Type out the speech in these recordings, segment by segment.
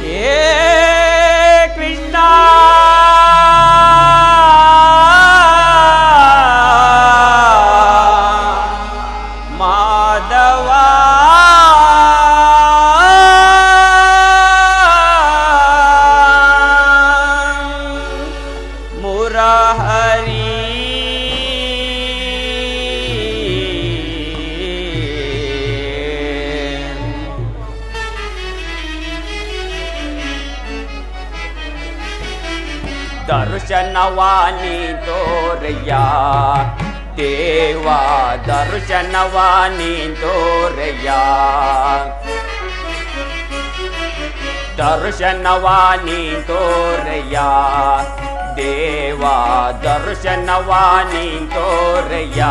ಏ ಕೃಷ್ಣ ಮಾಧವ ಮುರಹರಿ ದರ್ಶನವಾನಿ ತೋರಯ್ಯ ದೇವ ದರ್ಶನವಾನಿ ತೋರಯ್ಯ ದರ್ಶನವಾನಿ ತೋರಯ್ಯ ದೇವ ದರ್ಶನವಾನಿ ತೋರಯ್ಯ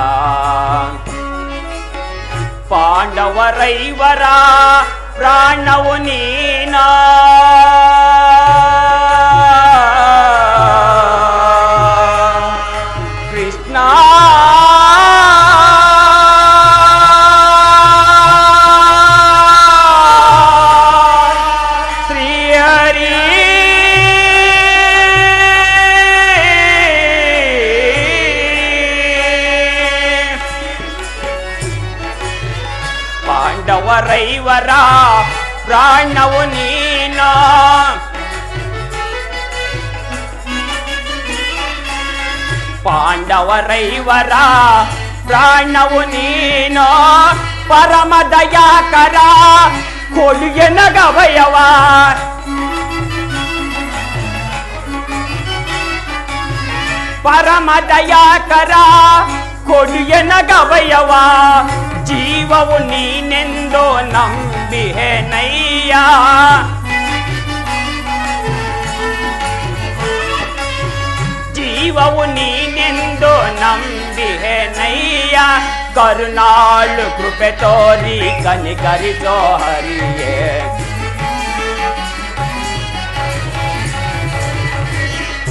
ಪಾಂಡವರೈವರ ಪ್ರಾಣವು ನೀನಾ ಕೃಷ್ಣ ಶ್ರೀಹರಿ ಪಾಂಡವರೈವರ ಪ್ರಾಣವು ನೀನಾ ಪಾಂಡವರೈವರ ಪ್ರಾಣವು ನೀನೋ ಪರಮ ದಯಾಕರ ಕೊಡುಗೆ ನಗಭಯವ ಪರಮ ದಯಾಕರ ಕೊಡುಗೆ ನಗಭಯವ ಜೀವವು ನೀನೆಂದು ನಂಬಿಹೆನಯ್ಯ ಜೀವವು ನೀನೆಂದು ನಂಬಿಹೆನಯ್ಯ ಕರುಣಾಳು ಕೃಪೆ ತೋರಿ ಕನಿಕರಿಸೋ ಹರಿಯೇ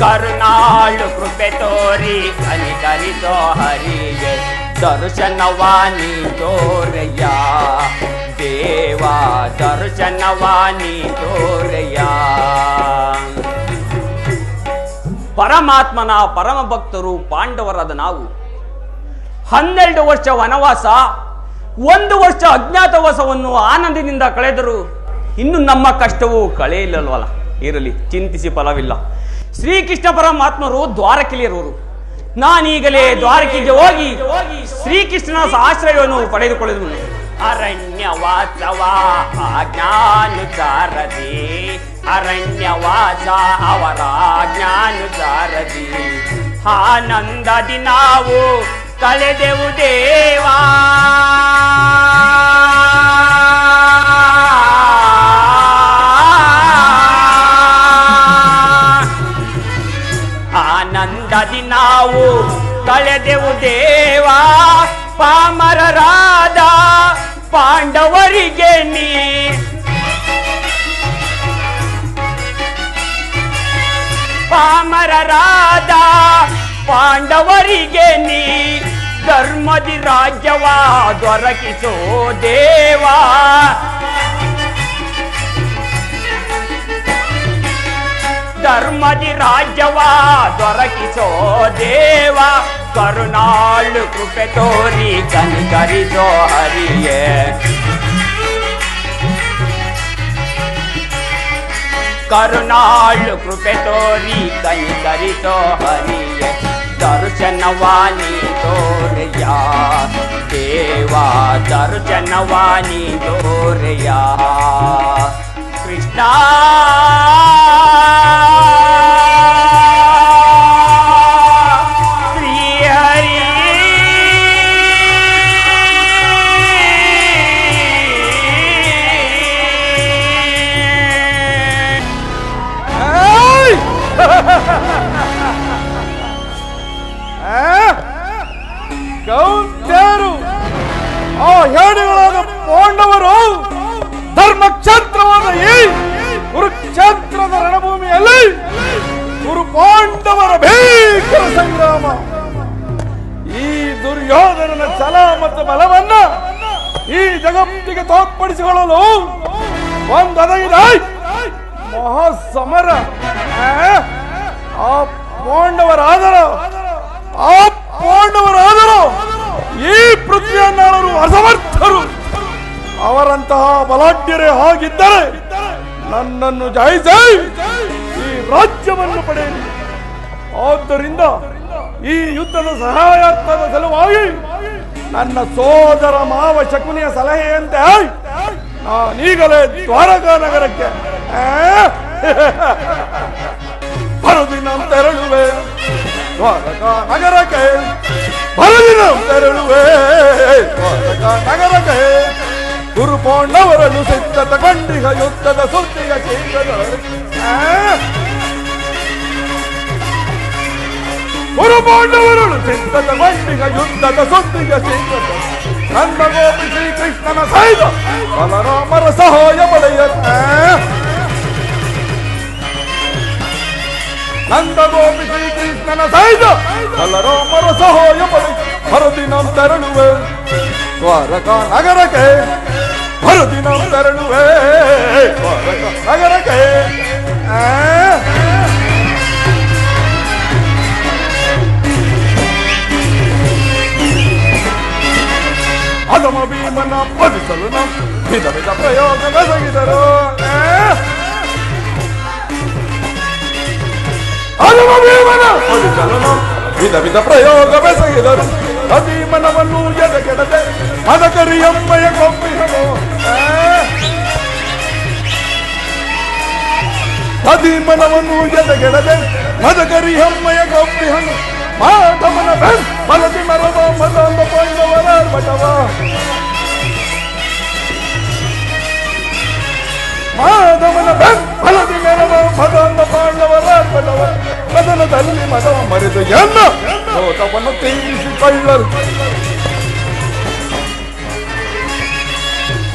ಕರುಣಾಳು ಕೃಪೆ ತೋರಿ ಕನಿಕರಿಸೋ ಹರಿಯೇ ದರ್ಶನವಾನಿ ತೋರಯ್ಯ ದೇವ ದರ್ಶನವಾನಿ ತೋರಯ್ಯ ಪರಮಾತ್ಮನ ಪರಮ ಭಕ್ತರು ಪಾಂಡವರಾದ ನಾವು 12 ವರ್ಷ ವನವಾಸ 1 ವರ್ಷ ಅಜ್ಞಾತವಾಸವನ್ನು ಆನಂದದಿಂದ ಕಳೆದರು. ಇನ್ನು ನಮ್ಮ ಕಷ್ಟವು ಕಳೆಯಲಿಲ್ಲವಲ್ಲ. ಇರಲಿ, ಚಿಂತಿಸಿ ಫಲವಿಲ್ಲ. ಶ್ರೀಕೃಷ್ಣ ಪರಮಾತ್ಮರು ದ್ವಾರಕೆಯಲ್ಲಿರುವರು. ನಾನೀಗಲೇ ದ್ವಾರಕೆಗೆ ಹೋಗಿ ಶ್ರೀಕೃಷ್ಣನ ಆಶ್ರಯವನ್ನು ಪಡೆದುಕೊಳ್ಳುವುದು. ಅರಣ್ಯವಾಸವ ಆಜ್ಞಾನುಸಾರದಿ ಅರಣ್ಯವಾಸ ಅವರ ಆಜ್ಞಾನುಸಾರದಿ ಆನಂದದಿ ನಾವು ಕಳೆದೆವು ದೇವಾ. ಆನಂದದಿ ನಾವು ಕಳೆದೆವು ದೇವಾ. ಪಾಮರರಾದ ಪಾಂಡವರಿಗೆ ನೀ ಪಾಮರರಾದ ಪಾಂಡವರಿಗೆ ನೀ ಧರ್ಮದಿ ರಾಜ್ಯವ ದೊರಕಿಸೋ ದೇವಾ. ಧರ್ಮದಿ ರಾಜ್ಯವ ದೊರಕಿಸೋ ದೇವ. ಕರುಣಾಳು ಕೃಪೆ ತೋರಿ ಕನಿಕರಿಸೋ ಹರಿಯೇ ಕರುಣಾಳು ಕೃಪೆ ತೋರಿ ಕನಿಕರಿಸೋ ಹರಿಯೇ ದರ್ಶನವಾನಿ ತೋರಯ್ಯ ದೇವ ದರ್ಶನವಾನಿ ತೋರಯ್ಯ ಕೃಷ್ಣ. ಗೌಂಡ್ಯರು ಆ ಹೇಡಿಗಳಾದ ಪಾಂಡವರು ಧರ್ಮಕ್ಷೇತ್ರವಾದ ಈ ಕುರುಕ್ಷೇತ್ರದ ರಣಭೂಮಿಯಲ್ಲಿ ಕುರು ಪಾಂಡವರ ಭೀಕರ ಸಂಗ್ರಾಮ. ಈ ದುರ್ಯೋಧನನ ಛಲ ಮತ್ತು ಬಲವನ್ನ ಈ ಜಗತ್ತಿಗೆ ತೋರ್ಪಡಿಸಿಕೊಳ್ಳಲು ಒಂದೊದಗಿದೆ ಮಹಾಸಮರ ಆ ಪಾಂಡವರಾದರು ಈ ಪೃಥ್ವಿಯನ್ನಾಳರು ಅಸಮರ್ಥರು. ಅವರಂತಹ ಬಲಾಢ್ಯರೇ ಹಾಗಿದ್ದರೆ ನನ್ನನ್ನು ಜಯಿಸಿ ಈ ರಾಜ್ಯವನ್ನು ಪಡೆಯಲಿ. ಆದ್ದರಿಂದ ಈ ಯುದ್ಧದ ಸಹಾಯಾರ್ಥದ ಸಲುವಾಗಿ ನನ್ನ ಸೋದರ ಮಾವ ಶಕುನಿಯ ಸಲಹೆಯಂತೆ ನಾನೀಗಲೇ ದ್ವಾರಕಾ ನಗರಕ್ಕೆ ಬರುದಿನ ತೆರಳುವೆ. ದ್ವಾರಕಾ ನಗರಕ್ಕೆ ಬರುದಿನ ತೆರಳುವೆ. ದ್ವಾರಕಾ ನಗರಕ್ಕೆ ಗುರು ಪಾಂಡವರನ್ನು ಸಿದ್ಧತೆ ಕಂಡಿಗ ಯುದ್ಧದ ಸುದ್ದಿಯ ಗುರು ಪಾಂಡವರನ್ನು ಸಿದ್ಧತೆ ಕಂಡಿಗ ಯುದ್ಧದ ಸುದ್ದಿಯ ಸಿದ್ಧತೆ ನನ್ನ ಗೋಪಿ ಶ್ರೀಕೃಷ್ಣನ ಸಹಿತ ಬಲರಾಮರ ಸಹಾಯ ಪಡೆಯ ನಂದ ಗೋಪಿ ಶ್ರೀಕೃಷ್ಣನ ಸಹಿತ ಬಲರಾಮರ ಸಹಾಯ ಪಡೆ ಬರುದಿನ ತೆರಳುವೆ. ದ್ವಾರಕಾ ನಗರಕ್ಕೆ ಬರುದಿನ ತೆರಳುವೆ. ದ್ವಾರಕಾ ನಗರಕ್ಕೆ ಅಧಮ ಭೀಮನ ಪಡಿಸಲು ವಿಧ ವಿಧ ಪ್ರಯೋಗ ಬೆಸಗಿದರು. ಅಧಮ ಭೀಮನ ಪಡಿಸಲು ವಿಧ ವಿಧ ಪ್ರಯೋಗ ಬೆಸಗಿದರು. ಅಧೀಮನವನ್ನು ಎದೆಗೆಡದೆ ಮದಕರಿ ಎಂಬೆಯ ಕೊಂಬಿಹನು. ಅಧೀಮನವನ್ನು ಎದೆಗೆಡದೆ ಮದಕರಿ ಹೆಮ್ಮೆಯ ಕೊಂಬಿಹನು. ಮಾಧವನ ಮಲದಿ ಮರವ ಮದಂದ ಪಾಂಡವರ ಬಟವ. ಮಾಧವನ ಮಲದಿ ಮೆರವ ಮದಂದ ಪಾಂಡವರ ಬಟವ. ಕದನದಲ್ಲಿ ಮದವ ಮರೆದು ಎನ್ನ ಸೋತವನ್ನು ತೀರಿಸಿಕೊಳ್ಳಲು.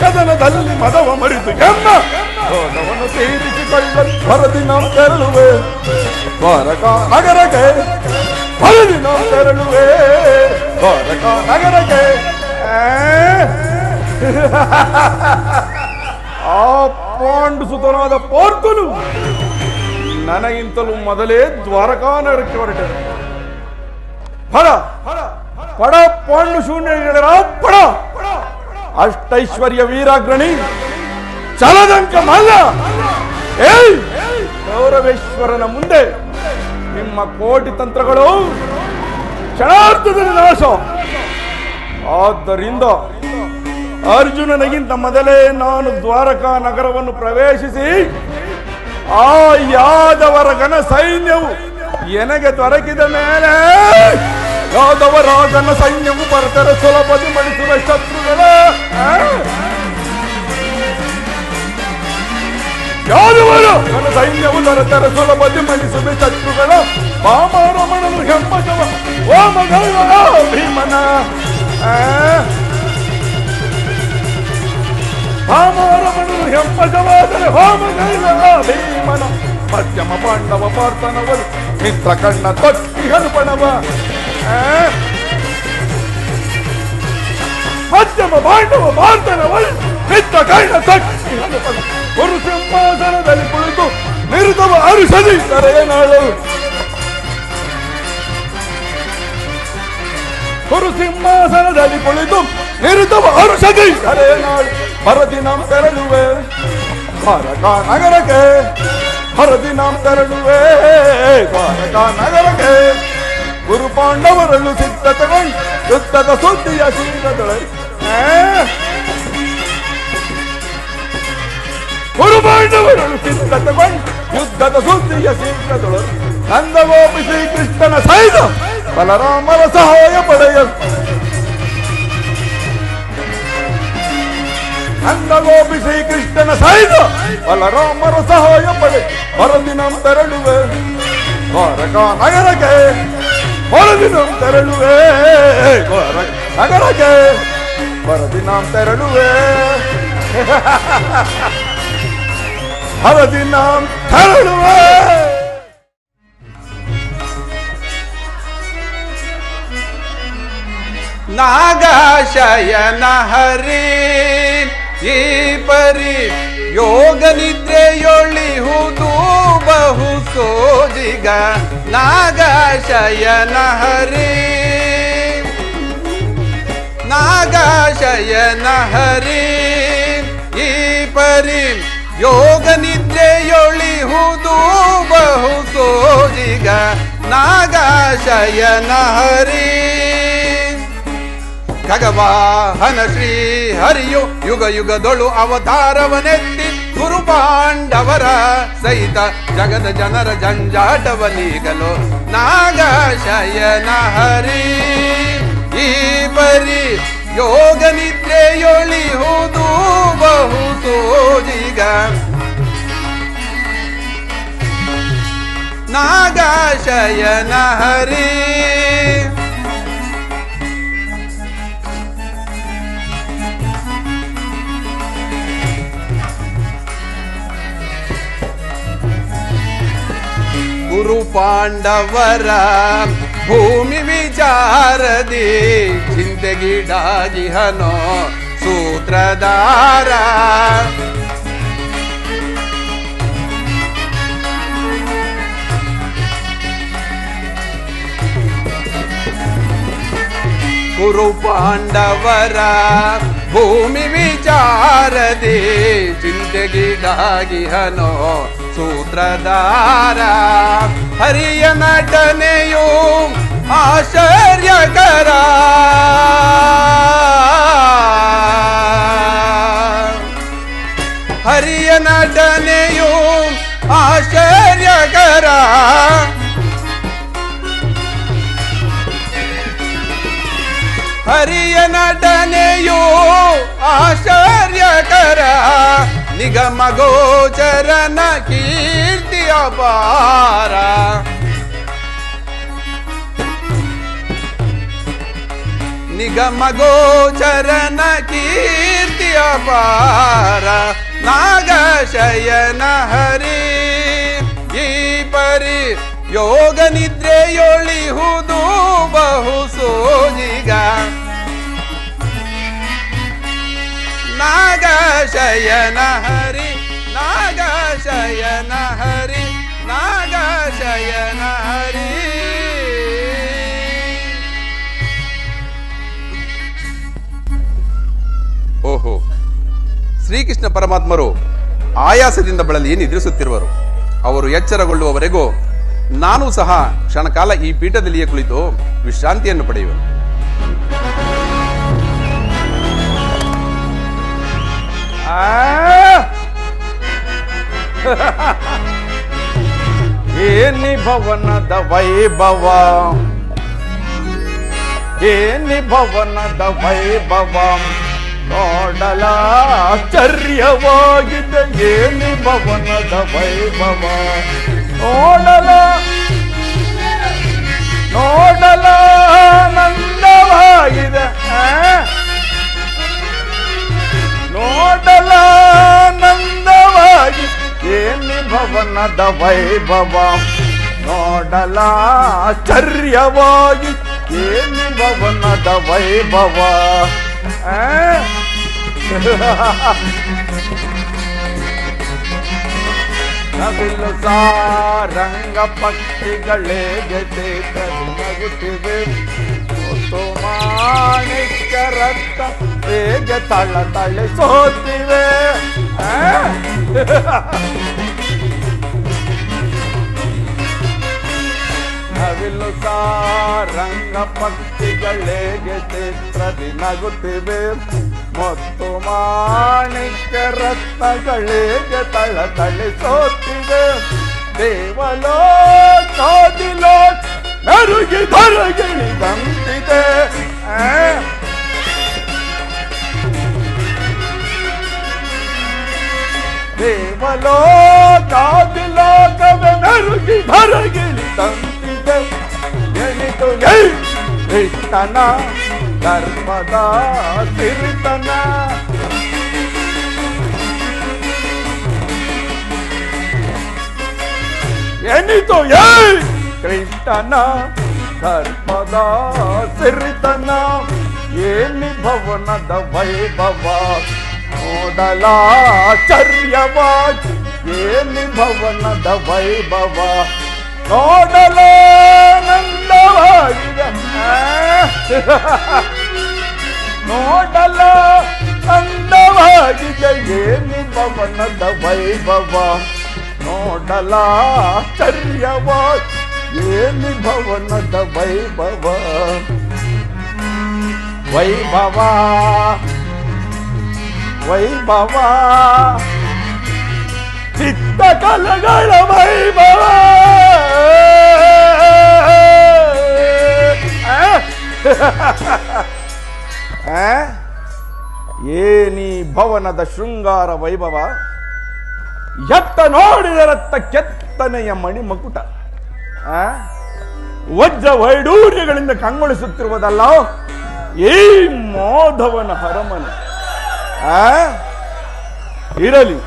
ಕದನದಲ್ಲಿ ಮದವ ಮರೆದು ಎನ್ನ ಸೋತವನ್ನು ತೀರಿಸಿಕೊಳ್ಳಲು ಬರದಿನ ತೆರಳುವೆ. ದ್ವಾರಕಾ ನಗರಕ್ಕೆ ಬರದಿನ ತೆರಳುವೆ. ದ್ವಾರಕಾ ನಗರಕ್ಕೆ ಆ ಪಾಂಡು ಸುತನಾದ ಪಾರ್ಥನು ನನಗಿಂತಲೂ ಮೊದಲೇ ದ್ವಾರಕಾ ನಗರಕ್ಕೆ ಹೊರಟರು. ಫಲ ಪಡ ಪಾಂಡು ಶೂನ್ಯ ಪಡ ಅಷ್ಟೈಶ್ವರ್ಯ ವೀರಾಗ್ರಣಿ ಚಲದಂಕ ಮಲ್ಲ. ಗೌರವೇಶ್ವರನ ಮುಂದೆ ನಿಮ್ಮ ಕೋಟಿ ತಂತ್ರಗಳು ಕ್ಷಣಾರ್ಥದಲ್ಲಿ ನಾಶ. ಆದ್ದರಿಂದ ಅರ್ಜುನನಿಗಿಂತ ಮೊದಲೇ ನಾನು ದ್ವಾರಕಾ ನಗರವನ್ನು ಪ್ರವೇಶಿಸಿ ಆ ಯಾದವರ ಘನ ಸೈನ್ಯವು ಎನಗೆ ದೊರಕಿದ ಮೇಲೆ ಯಾದವರ ಘನ ಸೈನ್ಯವು ಬರದರೆ ಸುಲಭದಿ ಮಡಿಸುವ ಶತ್ರುಗಳ ಯಾದವರ ಘನ ಸೈನ್ಯವು ದೊರೆತರೆ ಸುಲಭದಿ ಮಡಿಸುವ ಶತ್ರುಗಳ ಪಾಮರಮಣನು ಹೆಮ್ಮಜವ ಓ ಮಗ ಭೀಮನ. ಪಾಮರಮಣನು ಹೆಮ್ಮಜವಾದರೆ ಹೋಮಗೈಲ ಭೀಮನ. ಮಧ್ಯಮ ಪಾಂಡವ ಪಾರ್ಥನವರು ಮಿತ್ರ ಕಣ್ಣ ತೊಟ್ಟಿ ಹನುಪಣವ. ಮಧ್ಯಮ ಪಾಂಡವ ಪಾರ್ಥನವರು ಮಿತ್ರ ಕಣ್ಣ ತೊಟ್ಟಿ ಹನುಪಣ. ಗುರು ಸಿಂಹಾಸನದಲ್ಲಿ ಕುಳಿತು ನಿರುತವ ಅರುಷದಿ ತರೆಯನಾಳು. ಗುರು ಸಿಂಹಾಸನದಲ್ಲಿ ಕುಳಿತು ನಿರುತವ ಅರುಷದಿ ತರೆಯನಾಳು. ಬರದಿನ ತೆರಳುವೆ. ದ್ವಾರಕಾ ನಗರಕ್ಕೆ ಬರದಿನ ತೆರಳುವೆ. ದ್ವಾರಕಾ ನಗರಕ್ಕೆ ಗುರು ಪಾಂಡವರನ್ನು ಸಿದ್ಧತೆಗೊಂಡು ಯುದ್ಧದ ಸುದ್ದಿಯ ಶೀಲದೊಳೆ. ಗುರು ಪಾಂಡವರನ್ನು ಸಿದ್ಧತೆಗೊಂಡು ಯುದ್ಧದ ಸುದ್ದಿಯ ಶೀಲದೊಳೆ. ನಂದಗೋಪಿ ಶ್ರೀಕೃಷ್ಣನ ಸಹಿತ ಬಲರಾಮರ ಸಹಾಯ ಪಡೆಯ. ನಂದಗೋಪಿ ಶ್ರೀಕೃಷ್ಣನ ಸಹಿತ ಬಲರಾಮರ ಸಹಾಯ ಪಡೆ ಬರದಿನ ತೆರಳುವೆ. ದ್ವಾರಕಾ ನಗರಕ್ಕೆ ಬರದಿನ ತೆರಳುವೆ. ದ್ವಾರಕಾ ನಗರಕ್ಕೆ ಬರದಿನ ತೆರಳುವೆ. ಬರದಿನ ತೆರಳುವೆ. ನಾಗಶಯನ ಹರಿ ಈ ಪರಿ ಯೋಗ ನಿದ್ರೆಯೊಳಿಹುದು ಬಹು ಸೋಜಿಗ ನಾಗಶಯನ ಹರಿ ನಾಗಶಯನ ಹರಿ ಈ ಪರಿ ಯೋಗ ನಿದ್ರೆಯೊಳಿಹುದು ಬಹು ಸೋಜಿಗ ನಾಗಶಯನ ಹರಿ ಖಗವಾಹನ ಶ್ರೀ ಹರಿಯು ಯುಗ ಯುಗದೊಳು ಅವತಾರವನೆತ್ತಿ ಗುರು ಪಾಂಡವರ ಸಹಿತ ಜಗದ ಜನರ ಜಂಜಾಟವ ನೀಗಲು ನಾಗಶಯನ ಹರಿ ಈ ಪರಿ ಯೋಗ ನಿದ್ರೆಯೊಳಿಹುದು ಬಹು ಸೋಜಿಗ ನಾಗಶಯನ ಹರಿ ಗುರು ಪಾಂಡವರ ಭೂಮಿ ವಿಚಾರದಿ ಚಿಂತೆಗೀಡಾಗಿಹನೋ ಸೂತ್ರಧಾರ ಗುರು ಪಾಂಡವರ ಭೂಮಿ ವಿಚಾರದಿ ಚಿಂತೆಗೀಡಾಗಿಹನೋ ಸೂತ್ರಧಾರ ಹರಿಯ ನಟನೆಯು ಆಶ್ಚರ್ಯಕರ ಹರಿಯ ನಟನೆಯು ಆಶ್ಚರ್ಯಕರ ಹರಿಯ ನಟನೆಯು ಆಶ್ಚರ್ಯಕರ ನಿಗಮ ಗೋಚರನ ಕೀರ್ತಿ ಅಪಾರ ನಿಗಮ ಗೋಚರನ ಕೀರ್ತಿ ಅಪಾರ ನಾಗಶಯನ ಹರಿ ಈ ಪರಿ ಯೋಗ ನಿದ್ರೆಯೊಳಿಹುದು ಬಹು ಸೋಜಿಗ ನಾಗಶಯನ ಹರಿ ನಾಗಶಯನ ಹರಿ ನಾಗಶಯನ ಹರಿ ಓಹೋ ಶ್ರೀಕೃಷ್ಣ ಪರಮಾತ್ಮರು ಆಯಾಸದಿಂದ ಬಳಲಿ ನಿದ್ರಿಸುತ್ತಿರುವರು. ಅವರು ಎಚ್ಚರಗೊಳ್ಳುವವರೆಗೂ ನಾನು ಸಹ ಕ್ಷಣಕಾಲ ಈ ಪೀಠದಲ್ಲಿಯೇ ಕುಳಿತು ವಿಶ್ರಾಂತಿಯನ್ನು ಪಡೆಯುವೆನು. ಏನಿ ಭವನದ ವೈಭವ ಏನಿ ಭವನದ ವೈಭವ ನೋಡಲ ಆಶ್ಚರ್ಯವಾಗಿದೆ ಏನಿ ಭವನದ ವೈಭವ ನೋಡಲ ಆನಂದವಾಗಿದೆ ನೋಡಲ ಆನಂದವಾಗಿ ಏನಿ ಭವನದ ವೈಭವ ನೋಡಲ ಆಶ್ಚರ್ಯವಾಗಿ ಏನಿ ಭವನದ ವೈಭವ ನವಿಲು ಸಾರಂಗ ಪಕ್ಷಿಗಳೇ ನಗುತ್ತಿವೆ ಮುತ್ತು ಮಾಣಿಕ್ಯ ರಕ್ತ ಹೇಗೆ ತಳಿಸೋತಿವೆ ನವಿಲು ಸಾರಂಗ ಪಕ್ಷಿಗಳಿಗೆ ಚಿತ್ರದಿ ನಗುತ್ತಿವೆ ಮುತ್ತು ಮಾಣಿಕ್ಯ ರತ್ನಗಳಿಗೆ ತಳಿಸೋತಿವೆ ದೇವಲೋಕಾದಿಲೋ ನರುಗಿ ಧರಗಿಳಿದಂತಿದೆ ದೇವಲೋಕಾದಿಲೋಕವೇ ನರುಗಿ ಧರಗಿಳಿದಂತಿದೆ ಎನಿತು ಕೃಷ್ಣನ ಧರ್ಮದ ಸಿರಿತನ ಎನಿತು ಕೃಷ್ಣನ ಧರ್ಮದ ಸಿರಿತನ ಏನಿ ಭವನದ ವೈಭವ ನೋಡಲಾಶ್ಚರ್ಯವಾಗಿ ಏನಿ ಭವನದ ವೈಭವ ನೋಡಲಾನಂದವಾಗಿದೆ ನೋಡಲ ಅಂದವಾಗಿದೆ ಏನಿ ಭವನದ ವೈಭವ ನೋಡಲಾಶ್ಚರ್ಯವಾಗಿ ಏನಿ ಭವನದ ವೈಭವ ವೈಭವ ವೈಭವ ಚಿತ್ತಕಲೆಗಳ ವೈಭವ ಏನಿ ಭವನದ ಶೃಂಗಾರ ವೈಭವ ಎತ್ತ ನೋಡಿದರತ್ತ ಕೆತ್ತನೆಯ ಮಣಿಮಕುಟ ವಜ್ರ ವೈಡೂರ್ಯಗಳಿಂದ ಕಂಗೊಳಿಸುತ್ತಿರುವುದಲ್ಲ ಈ ಮಾಧವನ ಹರಮನೆ. ಇರಲಿ,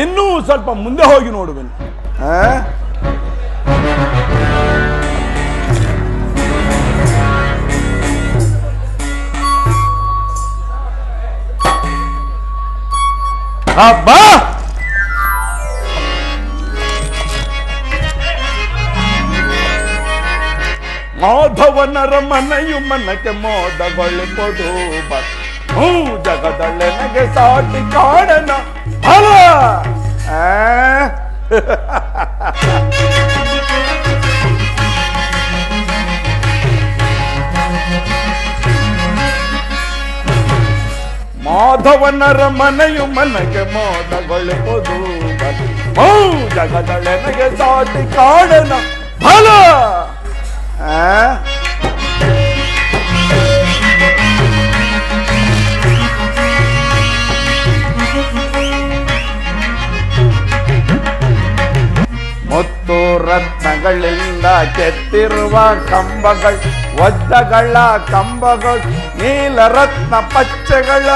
ಇನ್ನೂ ಸ್ವಲ್ಪ ಮುಂದೆ ಹೋಗಿ ನೋಡುವೆನು. ಅಬ್ಬಾ, ಮಾಧವನರ ಮನೆಯು ಮನಕ್ಕೆ ಮೋದಗೊಳ್ಳುವುದು ಜಗದಳ್ಳೆ ನನಗೆ ಸಾಟಿ ಕಾಣನ ಫಲ. ಮಾಧವನರ ಮನೆಯು ಮನಗೆ ಮೋದಗೊಳ್ಳುವುದು ಜಗದಳ್ಳೆ ನನಗೆ ಸಾಟಿ ಕಾಣನ ಫಲ. ಮುತ್ತು ರತ್ನಗಳಿಂದ ಕೆತ್ತಿರುವ ಕಂಬಗಳು, ವಜ್ರಗಳ ಕಂಬಗಳು, ನೀಲ ರತ್ನ ಪಚ್ಚೆಗಳ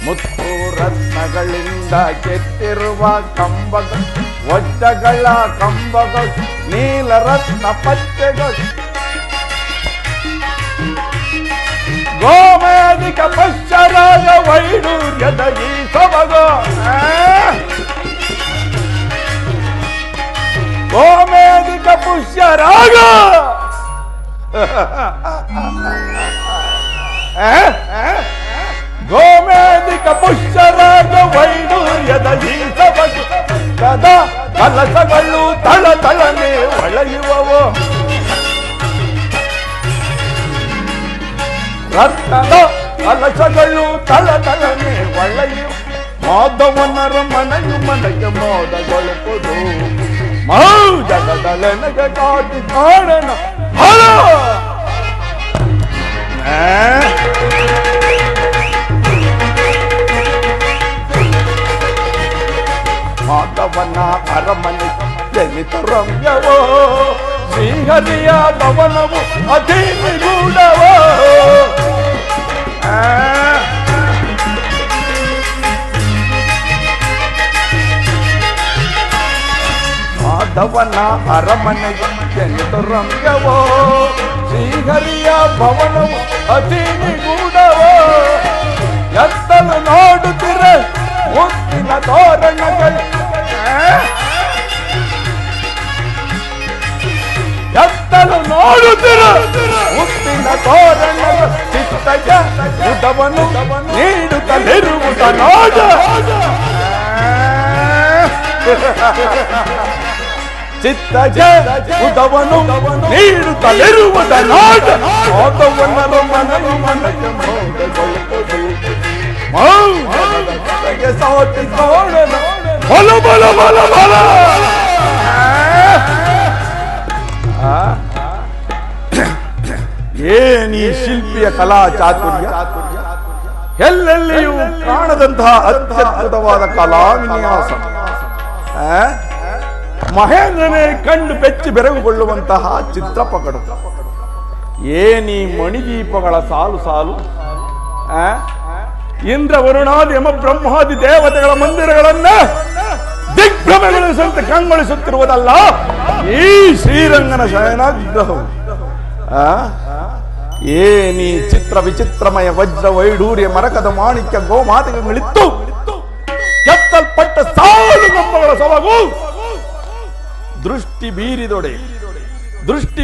ಮುತ್ತು ರತ್ನಗಳಿಂದ ಕೆತ್ತಿರುವ ಕಂಬಗಳು, ವಜ್ರಗಳ ಕಂಬಗಳು, ನೀಲ ರತ್ನ ಪಚ್ಚೆಗಳು, ಗೋಮೇಧಿಕ ಪಶ್ಚರಾಗ ವೈಡೂರ್ಯದ ಈ ಸೊಬಗ, ಗೋಮೇಧಿಕ ಪುಷ್ಯರಾಗ ಗೋಮೇಧಿಕ ಪುಷ್ಯರಾಗ ವೈಡೂರ್ಯದ ಈ ಸೊಬಗ, ಸದಾ ಕಲಸಗಳು ತಳ ತಳನೆ ಹೊಳೆಯುವವು, ರತ್ನದ ಕಲಸಗಳು ತಳ ತಳನೆ ಹೊಳೆಯುವ, ಮಾಧವನರ ಮನೆಯು ಮನೆಗೆ ಮೋದಗೊಳ್ಳುವುದು ಜಗದಲೆ ನನಗೆ ಕಾಟಿ ಕಾಣನ ಫಲ. ಮಾಧವನ ಅರಮನೆ ಜನಿತ ರಮ್ಯವೋ, ಶ್ರೀಹರಿಯ ಭವನವು ಅತಿ ನಿಗೂಢವೋ, ಮಾಧವನ ಅರಮನೆಯ ಜನಿತ ರಮ್ಯವೋ, ಶ್ರೀಹರಿಯ ಭವನವು ಅತಿ ನಿಗೂಢವೋ, ಎತ್ತಲು ನೋಡುತ್ತಿರ ಮುತ್ತಿನ ತೋರಣಗಳು, ಎತ್ತಲು ನೋಡುತ್ತಿರ ಮುತ್ತಿನ ತೋರಣಗಳು, ಚಿತ್ತಜ ಉದವನು ನೀಡುತ್ತಲಿರುವುದ ನೋಡ, ಚಿತ್ತಜ ಉದವನು ನೀಡುತ್ತಲಿರುವುದ ನೋಡ, ಮಾಧವನರ ಮನೆಯು ಮನಕ್ಕೆ ಮೋದಗೊಳ್ಳುವುದು ಸಾಟಿ ಕಾಣನ ಬಲ ಬಲ ಬಲ ಬಲ. ಏನಿ ಶಿಲ್ಪಿಯ ಕಲಾ ಚಾತುರ್ಯ, ಎಲ್ಲೆಲ್ಲಿಯೂ ಕಾಣದಂತಹ ಅತ್ಯದ್ಭುತವಾದ ಕಲಾ ವಿನ್ಯಾಸ, ಮಹೇಂದ್ರನೇ ಕಂಡು ಬೆಚ್ಚಿ ಬೆರಗುಗೊಳ್ಳುವಂತಹ ಚಿತ್ರಪಕಡ, ಏನಿ ಮಣಿದೀಪಗಳ ಸಾಲು ಸಾಲು, ಇಂದ್ರ ವರುಣಾದಿ ಯಮ ಬ್ರಹ್ಮಾದಿ ದೇವತೆಗಳ ಮಂದಿರಗಳನ್ನ ದಿಗ್ಭ್ರಮೆಗೊಳಿಸುವಂತೆ ಕಂಗೊಳಿಸುತ್ತಿರುವುದಲ್ಲ ಈ ಶ್ರೀರಂಗನ ಶಯನಾಗ್ರಹವು. ಏನಿ ಚಿತ್ರ ವಿಚಿತ್ರಮಯ ವಜ್ರ ವೈಡೂರ್ಯ ಮರಕದ ಮಾಣಿಕ್ಯ ಗೋಮಾತಕಗಳಿತ್ತು ಕೆತ್ತಲ್ಪಟ್ಟ ಸಾಲು ಕಂಬಗಳ ಸೊಬಗು ದೃಷ್ಟಿ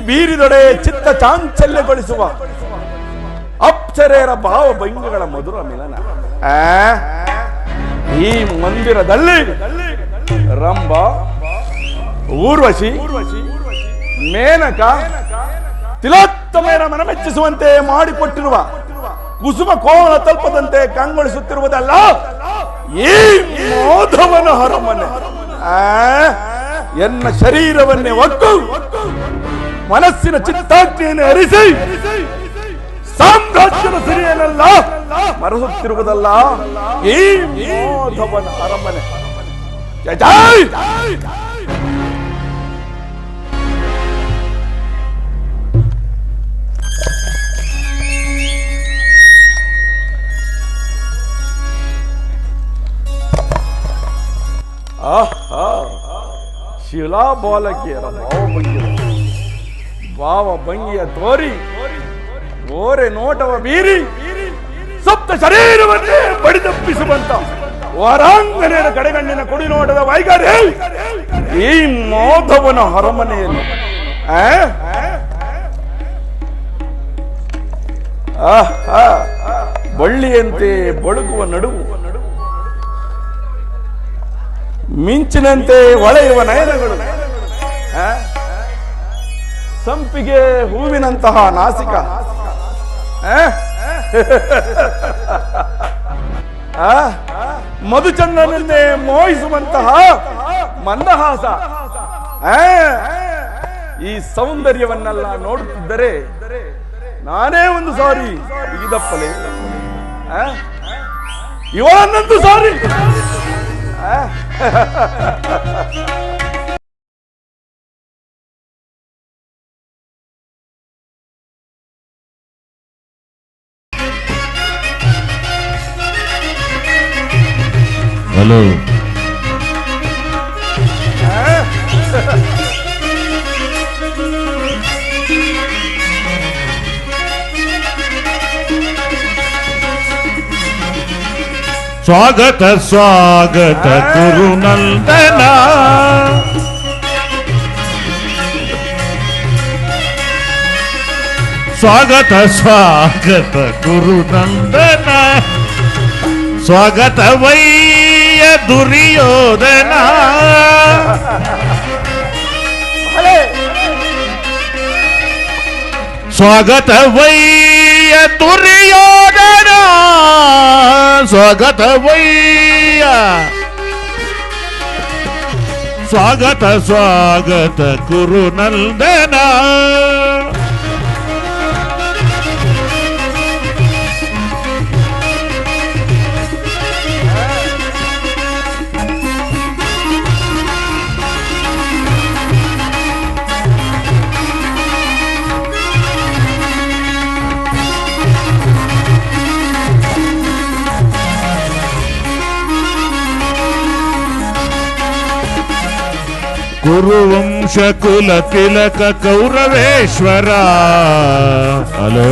ಬೀರಿದೊಡೆ ಚಿತ್ತ ಚಾಂಚಲ್ಯಗೊಳಿಸುವ ಅಪ್ಸರೆಯರ ಭಾವಭಂಗಿಗಳ ಮಧುರ ಮಿಲನ. ಈ ಮಂದಿರದಲ್ಲಿ ರಂಭ, ಊರ್ವಶಿ, ಮೇನಕ, ತಿಲೋತ್ತಮೆಯರ ಮನಮೆಚ್ಚಿಸುವಂತೆ ಮಾಡಿಕೊಟ್ಟಿರುವ ಕುಸುಮ ಕೋಮಲ ತಲ್ಪದಂತೆ ಕಂಗೊಳಿಸುತ್ತಿರುವುದಲ್ಲ ಈ ಮೋಧವನ ಅರಮನೆ. ಎನ್ನ ಶರೀರವನ್ನೇ ಒಟ್ಟು ಮನಸ್ಸಿನ ಚಿತ್ತಾಗ್ನಿಯನ್ನು ಹರಿಸಿ ಸಾಮ್ರಾಜ್ಯದ ಸಿರಿಯನ್ನೆಲ್ಲ ಮರೆಸುತ್ತಿರುವುದಲ್ಲ ಈ ಮೋಧವನ ಅರಮನೆ. ಜೈ ಶಿಲಾಬಾಲಕಿಯರ ಭಾವಭಂಗಿಯ ತೋರಿ ಓರೆ ನೋಟವ ಬೀರಿ ಸಪ್ತ ಶರೀರವನ್ನೇ ಬಡಿದಪ್ಪಿಸುವಂತ ವರಾಂಗನೆಯ ಕಡೆಗಣ್ಣಿನ ಕುಡಿನೋಟದ ವೈಗಾರಿ ಈ ಮೋಧವನ ಅರಮನೆಯಲ್ಲಿ ಬಳ್ಳಿಯಂತೆ ಬಳುಕುವ ನಡುವು, ಮಿಂಚಿನಂತೆ ಹೊಳೆಯುವ ನಯನಗಳು, ಸಂಪಿಗೆ ಹೂವಿನಂತಹ ನಾಸಿಕ, ಮಧುಚಂದ್ರನನ್ನೇ ಮೋಹಿಸುವಂತಹ ಮಂದಹಾಸ. ಈ ಸೌಂದರ್ಯವನ್ನೆಲ್ಲ ನೋಡುತ್ತಿದ್ದರೆ ನಾನೇ ಒಂದು ಸಾರಿ ಬಿಗಿದಪ್ಪಲೆ, ಇವನನ್ನೊಂದು ಸಾರಿ ಹಲೋ ಸ್ವಾಗತ ಸ್ವಾಗತ ಗುರುನಂದನ, ಸ್ವಾಗತ ಸ್ವಾಗತ ಗುರುನಂದನ, ಸ್ವಾಗತವಯ್ಯ ದುರ್ಯೋಧನ, ಸ್ವಾಗತವಯ್ಯ ದುರ್ಯೋಧನ, ಸ್ವಾಗತವಯ್ಯ, ಸ್ವಾಗತ ಸ್ವಾಗತ ಗುರುನಂದನ. ಕುರುವಂಶ ಕುಲ ತಿಲಕ ಕೌರವೇಶ್ವರ. ಹಲೋ,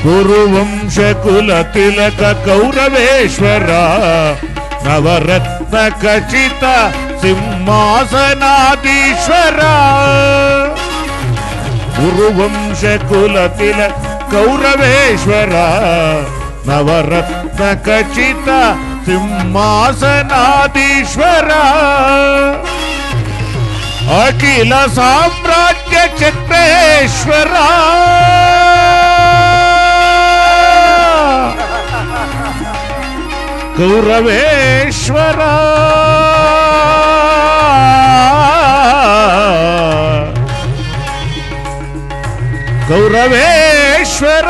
ಕುರುವಂಶ ಕುಲ ತಿಲಕ ಕೌರವೇಶ್ವರ, ನವರತ್ನ ಖಚಿತ ಸಿಂಹಾಸನಾಧೀಶ್ವರ. ಕುರುವಂಶ ಕುಲ ತಿಲಕ ಕೌರವೇಶ್ವರ, ನವರತ್ನ ಖಚಿತ ಸಿಂಹಾಸನಾಧೀಶ್ವರ. ಅಖಿಲ ಸಾಮ್ರಾಜ್ಯ ಚಕ್ರೇಶ್ವರ, ಕೌರವೇಶ್ವರ. ಕೌರವೇಶ್ವರ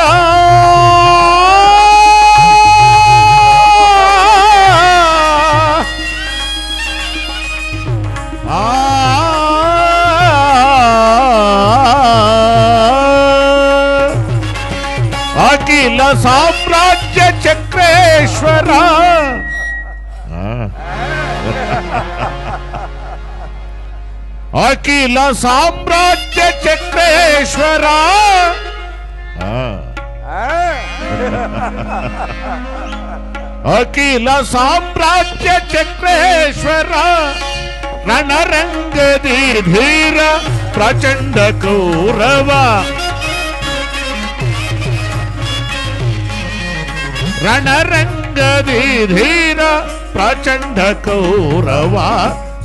ಅಖಿಲ ಸಾಮ್ರಾಜ್ಯ ಚಕ್ರೇಶ್ವರ. ಅಖಿಲ ಸಾಮ್ರಾಜ್ಯ ಚಕ್ರೇಶ್ವರ. ಅಖಿಲ ಸಾಮ್ರಾಜ್ಯ ಚಕ್ರೇಶ್ವರ ರಣರಂಗದಿ ಧೀರ ಪ್ರಚಂಡ ಕೌರವ. ರಣರಂಗದಿ ಧೀರ ಪ್ರಚಂಡ ಕೌರವ.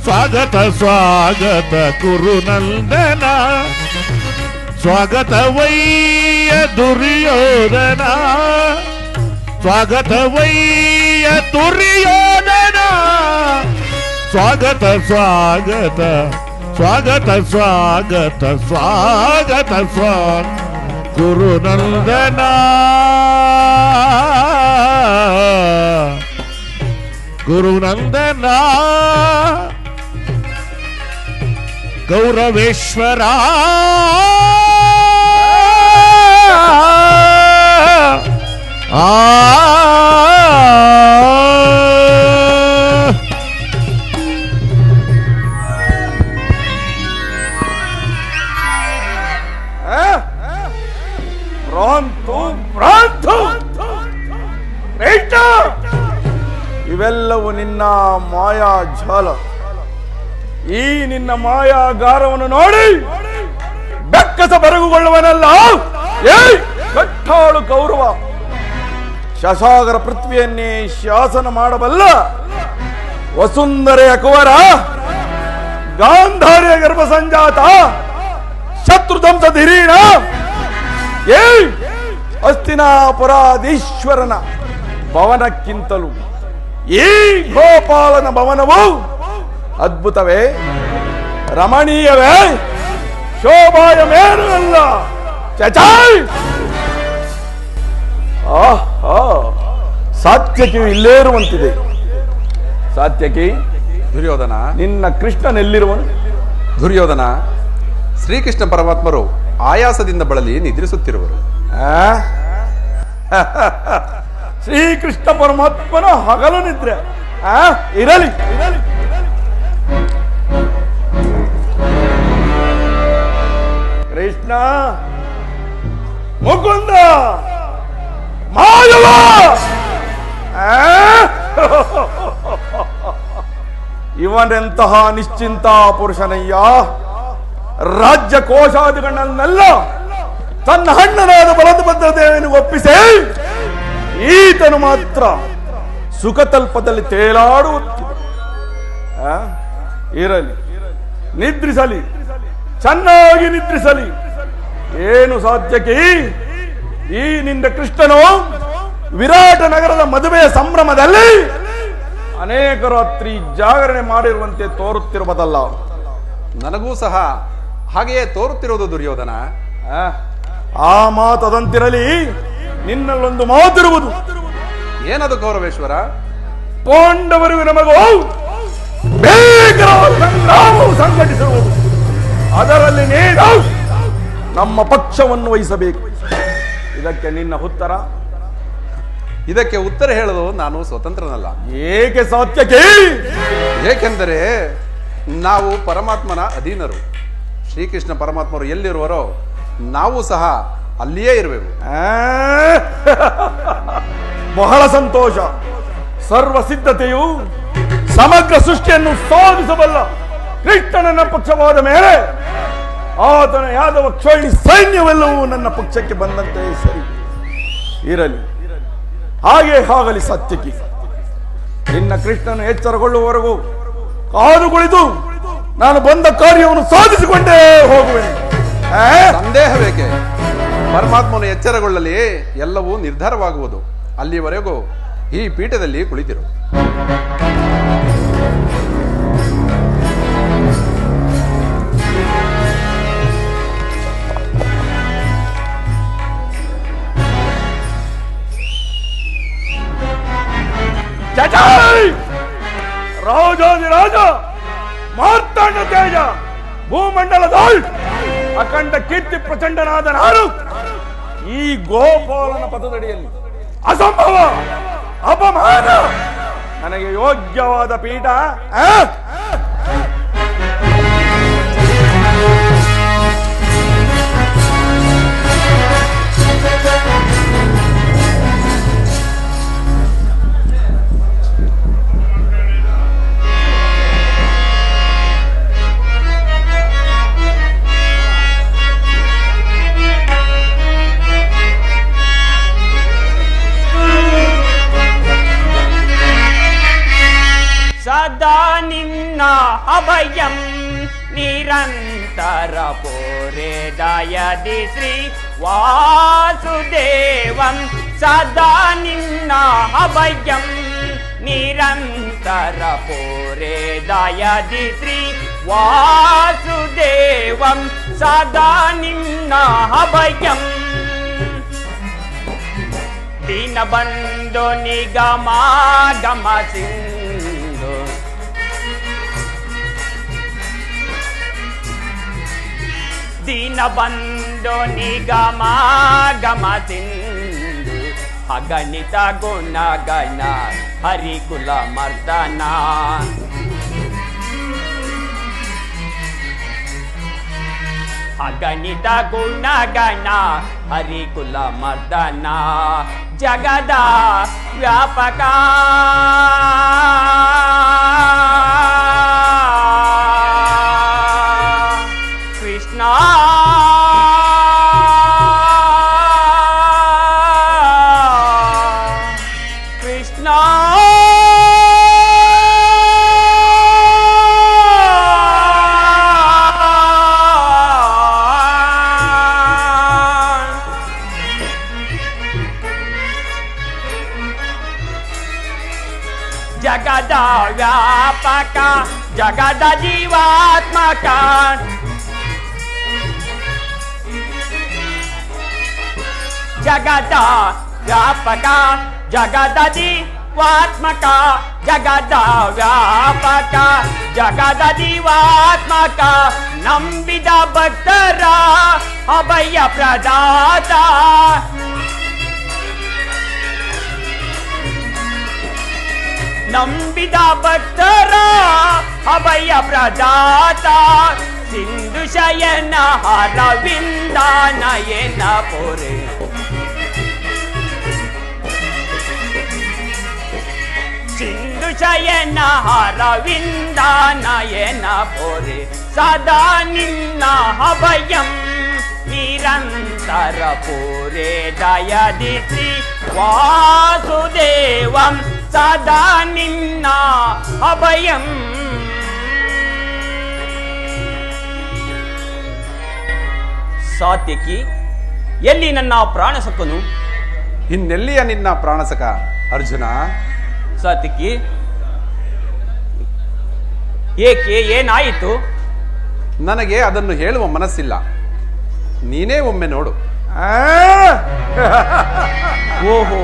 ಸ್ವಾಗತ ಸ್ವಾಗತ ಕುರುನಂದನ, ಸ್ವಾಗತ ವೈಯ ದುರ್ಯೋಧನ, ಸ್ವಾಗತ ವೈಯ ದುರ್ಯೋಧನ. ಸ್ವಾಗತ ಸ್ವಾಗತ ಸ್ವಾಗತ ಸ್ವಾಗತ ಸ್ವಾಗತ ಗುರುನಂದನ. ಗುರುನಂದನ ಗೌರವೇಶ್ವರ. ಇವೆಲ್ಲವೂ ನಿನ್ನ ಮಾಯಾಜಾಲ. ಈ ನಿನ್ನ ಮಾಯಾಗಾರವನ್ನು ನೋಡಿ ಬೆಕ್ಕಸ ಬೆರಗುಗೊಳ್ಳುವನಲ್ಲ ಕಟ್ಟಾಳು ಕೌರವ. ಶಶಾಗರ ಪೃಥ್ವಿಯನ್ನೇ ಶಾಸನ ಮಾಡಬಲ್ಲ ವಸುಂಧರೆಯ ಕುವರ, ಗಾಂಧಾರಿಯ ಗರ್ಭ ಸಂಜಾತ, ಶತ್ರುಧಂಸ ಧಿರೀಣ, ಹಸ್ತಿನಾಪುರಾಧೀಶ್ವರನ ಭವನಕ್ಕಿಂತಲೂ ಈ ಗೋಪಾಲನ ಭವನವು ಅದ್ಭುತವೇ, ರಮಣೀಯವೇ, ಶೋಭಾಯಮೇನೂ ಅಲ್ಲ. ಚಚಾಯ್ ಸಾತ್ಯಕಿ ಇಲ್ಲೇ ಇರುವಂತಿದೆ. ಸಾತ್ಯಕಿ, ದುರ್ಯೋಧನ, ನಿನ್ನ ಕೃಷ್ಣನೆಲ್ಲಿರುವನು? ದುರ್ಯೋಧನ, ಶ್ರೀಕೃಷ್ಣ ಪರಮಾತ್ಮರು ಆಯಾಸದಿಂದ ಬಳಲಿ ನಿದ್ರಿಸುತ್ತಿರುವರು. ಶ್ರೀಕೃಷ್ಣ ಪರಮಾತ್ಮನ ಹಗಲು ನಿದ್ರೆ ಇರಲಿ. ಕೃಷ್ಣ, ಮುಕುಂದ, ಮಾಧವ, ಇವನೆಂತಹ ನಿಶ್ಚಿಂತ ಪುರುಷನಯ್ಯ. ರಾಜ್ಯ ಕೋಶಾದಿಗಳನ್ನೆಲ್ಲ ತನ್ನ ಹಣ್ಣನಾದ ಬಲಭದ್ರದೇವನಿಗೆ ಒಪ್ಪಿಸಿ ಈತನು ಮಾತ್ರ ಸುಖತಲ್ಪದಲ್ಲಿ ತೇಲಾಡುತ್ತಿದೆ. ಇರಲಿ, ನಿದ್ರಿಸಲಿ, ಚೆನ್ನಾಗಿ ನಿದ್ರಿಸಲಿ. ಏನು ಸಾಧ್ಯಕ್ಕೆ ಈ ನಿಂದ ಕೃಷ್ಣನು ವಿರಾಟ ನಗರದ ಮದುವೆಯ ಸಂಭ್ರಮದಲ್ಲಿ ಅನೇಕ ರಾತ್ರಿ ಜಾಗರಣೆ ಮಾಡಿರುವಂತೆ ತೋರುತ್ತಿರುವುದಲ್ಲ. ನನಗೂ ಸಹ ಹಾಗೆಯೇ ತೋರುತ್ತಿರುವುದು ದುರ್ಯೋಧನ. ಆ ಮಾತದಂತಿರಲಿ, ನಿನ್ನಲ್ಲೊಂದು ಮಾತಿರುವುದು. ಏನದು ಕೌರವೇಶ್ವರ? ಪಾಂಡವರಿಗೂ ನಮಗೂ ಬೇಗ ಸಂಗ್ರಾಮವು ಸಂಘಟಿಸಿರುವುದು. ಅದರಲ್ಲಿ ನೀನು ನಮ್ಮ ಪಕ್ಷವನ್ನು ವಹಿಸಬೇಕು. ಇದಕ್ಕೆ ನಿನ್ನ ಉತ್ತರ? ಇದಕ್ಕೆ ಉತ್ತರ ಹೇಳಲು ನಾನು ಸ್ವತಂತ್ರನಲ್ಲ. ಏಕೆ ಸಾಧ್ಯಕ್ಕೆ? ಏಕೆಂದರೆ ನಾವು ಪರಮಾತ್ಮನ ಅಧೀನರು. ಶ್ರೀಕೃಷ್ಣ ಪರಮಾತ್ಮರು ಎಲ್ಲಿರುವರೋ ನಾವು ಸಹ ಅಲ್ಲಿಯೇ ಇರುವೆವು. ಬಹಳ ಸಂತೋಷ. ಸರ್ವ ಸಿದ್ಧತೆಯು ಸಮಗ್ರ ಸೃಷ್ಟಿಯನ್ನು ಸಾಧಿಸಬಲ್ಲ ಕೃಷ್ಣನ ಪಕ್ಷವಾದ ಮೇಲೆ ಆತನ ಯಾದವ ಕ್ಷೋಣಿ ಸೈನ್ಯವೆಲ್ಲವೂ ನನ್ನ ಪಕ್ಷಕ್ಕೆ ಬಂದಂತೆ ಸರಿ. ಇರಲಿ, ಹಾಗೆ ಆಗಲಿ. ಸತ್ಯಕ್ಕೆ ನಿನ್ನ ಕೃಷ್ಣನು ಎಚ್ಚರಗೊಳ್ಳುವವರೆಗೂ ಕಾದು ಕುಳಿತು ನಾನು ಬಂದ ಕಾರ್ಯವನ್ನು ಸಾಧಿಸಿಕೊಂಡೇ ಹೋಗುವೆನು. ಸಂದೇಹ ಬೇಕೆ? ಪರಮಾತ್ಮನು ಎಚ್ಚರಗೊಳ್ಳಲಿ, ಎಲ್ಲವೂ ನಿರ್ಧಾರವಾಗುವುದು. ಅಲ್ಲಿವರೆಗೂ ಈ ಪೀಠದಲ್ಲಿ ಕುಳಿತಿರು. ರಾಜಾದಿರಾಜ ಮಾರ್ತಾಂಡ ತೇಜ ಭೂಮಂಡಲದ ಅಖಂಡ ಕೀರ್ತಿ ಪ್ರಚಂಡನಾದ ನಾನು ಈ ಗೋಪಾಲನ ಪದದಡಿಯಲ್ಲಿ ಅಸಂಭವ, ಅಪಮಾನ. ನನಗೆ ಯೋಗ್ಯವಾದ ಪೀಠ ಅಭಯಂ ನಿರಂತರ ಪೋರೆ ದಯದಿ ಶ್ರೀ ವಾಸುದೇವಂ ಸದಾ ನಿನ್ನ ಅಭಯಂ ನಿರಂತರ ಪೋರೆ ದಯದಿ ಶ್ರೀ ವಾಸುದೇವಂ ಸದಾ ನಿನ್ನ ಅಭಯಂ ದೀನಬಂಧು ನಿಗಮಾಗಮ ಸಿಂಧು ದೀನಬಂಧು ನಿಗಮಾಗಮ ಸಿಂಧು ಅಗಣಿತ ಗುಣಗಣ ಹರಿಕುಲ ಮರ್ದನ ಅಗಣಿತ ಗುಣಗಣ ಹರಿಕುಲ ಮರ್ದನ ಜಗದ ವ್ಯಾಪಕ ಕೃಷ್ಣ ಕೃಷ್ಣ ಜಗದ ವ್ಯಾಪಕ ಜಗದ ಜೀವಾತ್ಮಕ ಜಗದ ವ್ಯಾಪಕ ಜಗದ ಜೀವಾತ್ಮಕ ಜಗದ ವ್ಯಾಪಕ ಜಗದ ಜೀವಾತ್ಮಕ ನಂಬಿದ ಭಕ್ತರ ಅಭಯ ಪ್ರದಾತ ನಂಬಿದ ಭಕ್ತರ ಅಭಯ ಪ್ರದಾತ ಸಿಂಧು ಶಯನ ಅರವಿಂದ ನಯನ ಪೊರೆ ಸಿಂಧು ಶಯನ ಅರವಿಂದ ನಯನ ಪೊರೆ ಸದಾ ನಿನ್ನ ಅಭಯಂ ನಿರಂತರ ಪೂರೆ ದಯದಿ ಶ್ರೀ ವಾಸುದೇವಂ ಸದಾ ನಿನ್ನ ಅಭಯಂ. ಸಾತ್ಯಕಿ, ಎಲ್ಲಿ ನನ್ನ ಪ್ರಾಣಸಕನು? ಇನ್ನೆಲ್ಲಿಯ ನಿನ್ನ ಪ್ರಾಣಸಕ ಅರ್ಜುನ? ಸಾತ್ಯಕಿ, ಏಕೆ, ಏನಾಯಿತು? ನನಗೆ ಅದನ್ನು ಹೇಳುವ ಮನಸ್ಸಿಲ್ಲ, ನೀನೇ ಒಮ್ಮೆ ನೋಡು. ಓಹೋ,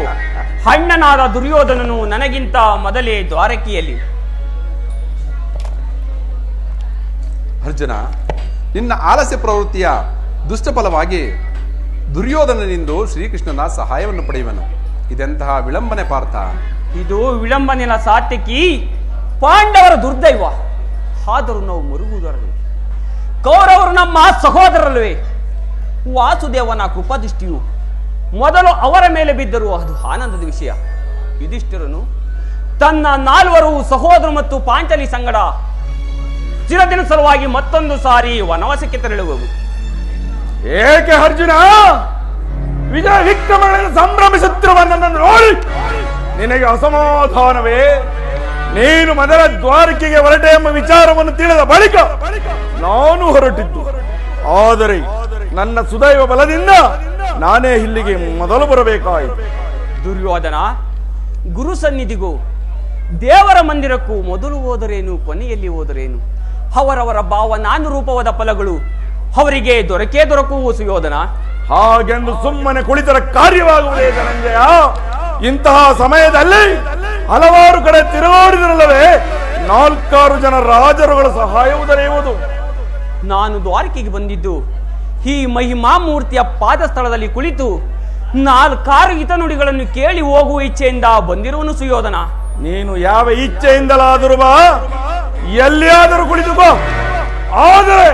ಅಣ್ಣನಾದ ದುರ್ಯೋಧನನು ನನಗಿಂತ ಮೊದಲೇ ದ್ವಾರಕೆಯಲ್ಲಿ. ಅರ್ಜುನ, ನಿನ್ನ ಆಲಸ್ಯ ಪ್ರವೃತ್ತಿಯ ದುಷ್ಟಫಲವಾಗಿ ದುರ್ಯೋಧನನಿಂದ ಶ್ರೀಕೃಷ್ಣನ ಸಹಾಯವನ್ನು ಪಡೆಯುವನು. ಇದೆಂತಹ ವಿಳಂಬನೆ ಪಾರ್ಥ? ಇದು ವಿಳಂಬನೆಯ ಸಾತ್ಯಕಿ, ಪಾಂಡವರ ದುರ್ದೈವ. ಆದರೂ ನಾವು ಮರುಗುವುದರಲ್ಲ. ಕೌರವರು ನಮ್ಮ ಸಹೋದರರಲ್ವೇ? ವಾಸುದೇವನ ಕೃಪಾದೃಷ್ಟಿಯು ಮೊದಲು ಅವರ ಮೇಲೆ ಬಿದ್ದರೂ ಅದು ಆನಂದದ ವಿಷಯ. ಯುಧಿಷ್ಠಿರನು ತನ್ನ 4 ಸಹೋದರ ಮತ್ತು ಪಾಂಚಾಲಿ ಸಂಗಡ ಚಿರದಿನ ಸಲುವಾಗಿ ಮತ್ತೊಂದು ಸಾರಿ ವನವಾಸಕ್ಕೆ ತೆರಳುವವು. ಏಕೆ ಅರ್ಜುನ? ವಿಜಯ ವಿಕ್ರಮಗಳನ್ನು ಸಂಭ್ರಮಿಸುತ್ತಿರುವ ನನ್ನನ್ನು ನೋಡಿ ನಿನಗೆ ಅಸಮಾಧಾನವೇ? ನೀನು ಮೊದಲ ದ್ವಾರಕೆಗೆ ಹೊರಟೆ ಎಂಬ ವಿಚಾರವನ್ನು ತಿಳಿದ ಬಳಿಕ ನಾನು ಹೊರಟಿದ್ದು. ಆದರೆ ನನ್ನ ಸುದೈವ ಬಲದಿಂದ ನಾನೇ ಇಲ್ಲಿಗೆ ಮೊದಲು ಬರಬೇಕಾಯಿತು. ದುರ್ಯೋಧನ, ಗುರು ಸನ್ನಿಧಿಗೂ ದೇವರ ಮಂದಿರಕ್ಕೂ ಮೊದಲು ಹೋದರೇನು, ಕೊನೆಯಲ್ಲಿ ಹೋದರೇನು? ಅವರವರ ಭಾವನಾನುರೂಪವಾದ ಫಲಗಳು ಅವರಿಗೆ ದೊರಕುವು ಸುಯೋಧನ. ಹಾಗೆಂದು ಸುಮ್ಮನೆ ಕುಳಿತರ ಕಾರ್ಯವಾಗುವುದೇ ಧನಂಜಯ? ಇಂತಹ ಸಮಯದಲ್ಲಿ ಹಲವಾರು ಕಡೆ ತಿರುಗಾಡಿದರಲ್ಲವೇ 4 ಜನ ರಾಜರುಗಳ ಸಹಾಯವು ದೊರೆಯುವುದು. ನಾನು ದ್ವಾರಕೆಗೆ ಬಂದಿದ್ದು ಈ ಮಹಿಮಾಮೂರ್ತಿಯ ಪಾದ ಸ್ಥಳದಲ್ಲಿ ಕುಳಿತು 4 ಹಿತನುಡಿಗಳನ್ನು ಕೇಳಿ ಹೋಗುವ ಇಚ್ಛೆಯಿಂದ ಬಂದಿರುವನು ಸುಯೋಧನ. ನೀನು ಯಾವ ಇಚ್ಛೆಯಿಂದಲಾದರೂ ಬಾ, ಎಲ್ಲಿಯಾದರೂ ಕುಳಿತುಕೋ. ಆದರೆ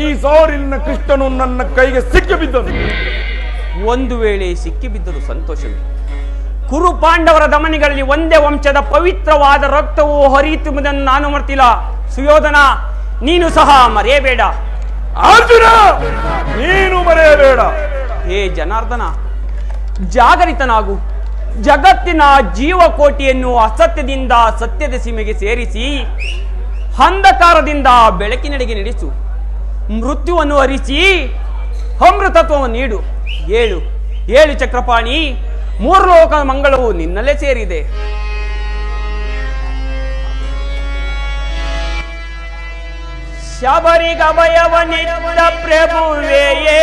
ಈ ಸಾರಿನ ಕೃಷ್ಣನು ನನ್ನ ಕೈಗೆ ಸಿಕ್ಕಿಬಿದ್ದನು. ಒಂದು ವೇಳೆ ಸಿಕ್ಕಿಬಿದ್ದರೂ ಸಂತೋಷವೇ. ಕುರು ಪಾಂಡವರ ದಮನಿಗಳಲ್ಲಿ ಒಂದೇ ವಂಶದ ಪವಿತ್ರವಾದ ರಕ್ತವು ಹರಿಯುತ್ತಿರುವುದನ್ನು ನಾನು ಮರ್ತಿಲ್ಲ. ಸುಯೋಧನ, ನೀನು ಸಹ ಮರೆಯಬೇಡ. ಅರ್ಜುನ, ನೀನು ಮರೆಯಬೇಡ. ಹೇ ಜನಾರ್ದನ, ಜಾಗರಿತನಾಗು. ಜಗತ್ತಿನ ಜೀವಕೋಟಿಯನ್ನು ಅಸತ್ಯದಿಂದ ಸತ್ಯದ ಸೀಮೆಗೆ ಸೇರಿಸಿ ಅಂಧಕಾರದಿಂದ ಬೆಳಕಿನೆಡೆಗೆ ನಡೆಸು, ಮೃತ್ಯುವನ್ನು ಹರಿಸಿ ಅಮೃತತ್ವವನ್ನು ನೀಡು. ಏಳು ಏಳು ಚಕ್ರಪಾಣಿ, ಮೂರು ಲೋಕ ಮಂಗಳವು ನಿನ್ನಲ್ಲೇ ಸೇರಿದೆ. ಶಬರಿಗಭಯವನಿದ್ದ ಪ್ರಭುವೆಯೇ,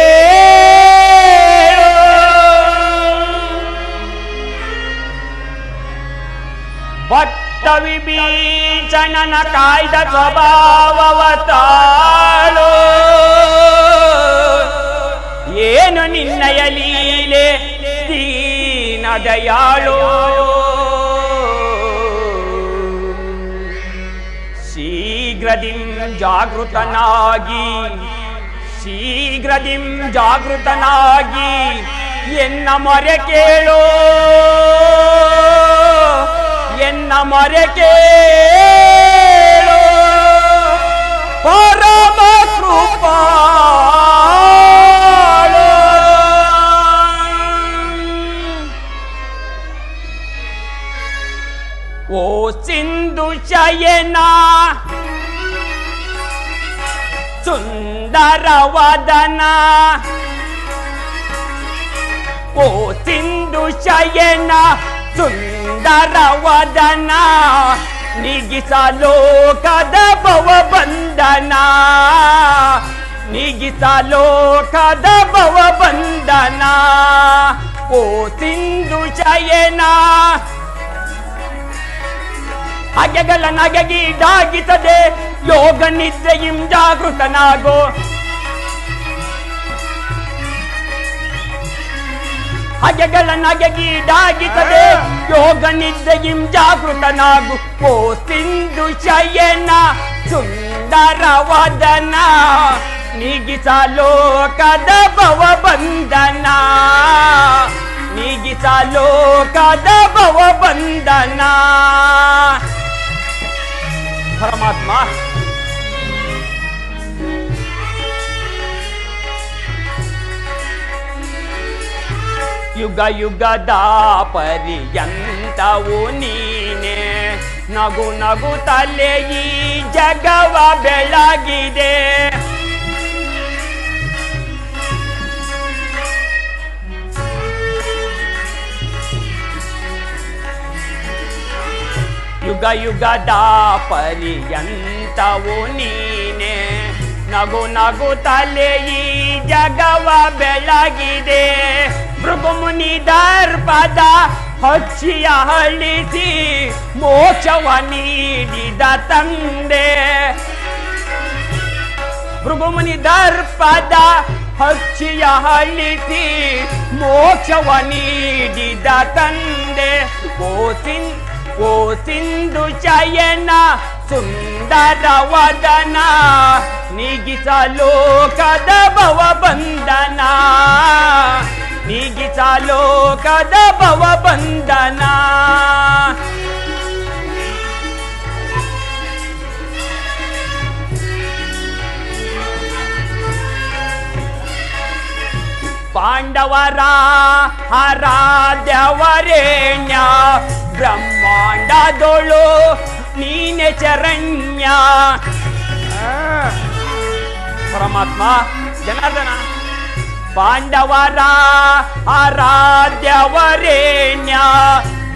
ಭಕ್ತ ವಿಭೀಷಣನ ಕಾಯ್ದ ಸ್ವಭಾವವ ತಾಳು. ಏನು ನಿನ್ನಯ ಲೀಲೆ ದೀನ ದಯಾಳು. ಶೀಘ್ರದಿಂ ಜಾಗೃತನಾಗಿ, ಶೀಘ್ರದಿಂ ಜಾಗೃತನಾಗಿ ಎನ್ನ ಮೊರೆ ಕೇಳೋ, ಎನ್ನ ಮೊರೆ ಕೇಳೋ ಪರಮ ಕೃಪಾಳು. ಓ ಸಿಂಧು ಶಯನ ಸುಂದರ ವದನ, ಓ ಸಿಂಧು ಶಯನ ಸುಂದರ ವದನ, ನಿಗಿಸಲೋಕದ ಭವ ಬಂಧನ, ನಿಗಿಸಲೋಕದ ಭವ ಬಂಧನ. ಓ ಸಿಂಧು ಶಯನ ಹಗೆಗಳ ನಗೆಗೀಡಾಗಿಸದೆ ಯೋಗ ನಿದ್ರೆಯಿಂ ಜಾಗೃತನಾಗೋ. ಹಗೆಗಳ ನಗೆಗೀಡಾಗಿಸದೆ ಯೋಗ ನಿದ್ರೆಯಿಂ ಜಾಗೃತನಾಗು. ಓ ಸಿಂಧು ಶಯನ ಸುಂದರ ವದನ, ನೀಗಿಸಲೋಕದ ಭವ ಬಂಧನ, ನೀಗಿಸಲೋಕದ ಭವ ಬಂಧನ. ಪರಮಾತ್ಮ ಯುಗ ಯುಗದ ಪರ್ಯಂತವು ನೀನೆ, ನಗು ನಗು ತಲೆ ಈ ಜಗವ ಬೆಳಗಿದೆ. ಯುಗ ಯುಗದ ಪರ್ಯಂತವು ನೀನೆ, ನಗು ನಗು ತಲೆ ಈ ಜಗವ ಬೆಳಗಿದೆ. ಭೃಗುಮುನಿ ದರ್ಪದ ಹಚ್ಚಿಯ ಹಳಿಸಿ ಮೋಕ್ಷವ ನೀಡಿದ ತಂದೆ. ಭೃಗುಮುನಿ ದರ್ಪದ ಹಚ್ಚಿಯ ಹಳಿಸಿ ಮೋಕ್ಷವ ನೀಡಿದ ತಂದೆ. ಓ ಸಿಂಧು ಶಯನ ಸುಂದರ ವದನ, ನೀಗಿಸಲೋಕದ ಭವ ಬಂಧನ, ನೀಗಿಸಲೋಕದ ಭವ ಬಂಧನ. ಪಾಂಡವರ ಆರಾಧ್ಯವರೇಣ್ಯ, ಬ್ರಹ್ಮಾಂಡದೊಳು ನೀನೆ ಚರಣ್ಯ. ಪರಮಾತ್ಮ ಜನಾರ್ದನ ಪಾಂಡವರ ಆರಾಧ್ಯವರೇಣ್ಯ,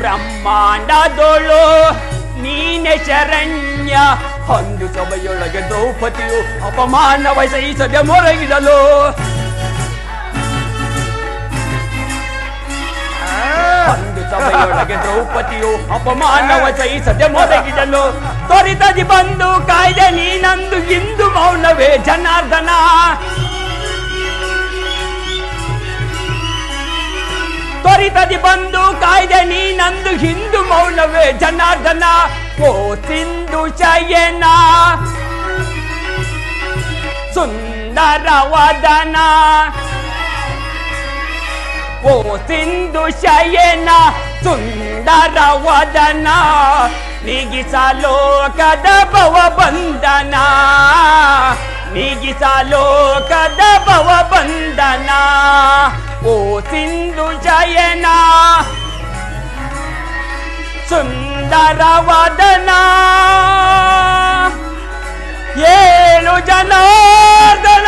ಬ್ರಹ್ಮಾಂಡದೊಳು ನೀನೆ ಶರಣ್ಯ. ಒಂದು ಸಭೆಯೊಳಗೆ ದ್ರೌಪದಿಯು ಅಪಮಾನವ ಸಹಿಸದೆ ಮೊರಗಿದಲು. ಒಂದು ಸಭೆಯೊಳಗೆ ದ್ರೌಪದಿಯು ಅಪಮಾನವ ಸಹಿಸದೆ ಮೊರಗಿದಲು. ತ್ವರಿತದಿ ಬಂದು ಕಾಯ್ದೆ ನೀನಂದು ಇಂದು ಮೌನವೇ ಜನಾರ್ದನ. ತ್ವರಿತದಿ ಬಂದು ಕಾಯ್ದೆ ನೀನಂದು ಹಿಂದು ಮೌನವೇ ಜನಾರ್ದನ. ಓ ಸಿಂಧು ಶಯನ ಸುಂದರ ವದನ, ಓ ಸಿಂಧು ಶಯನ ಸುಂದರ ವದನ, ನೀಗಿಸಲೋಕದ ಭವ ಬಂಧನ, ನೀಗಿಸಲೋಕದ ಭವ ಬಂಧನ. ಓ ಸಿಂಧು ಶಯನ ಸುಂದರ ವದನ, ಏನು ಜನಾರ್ದನ.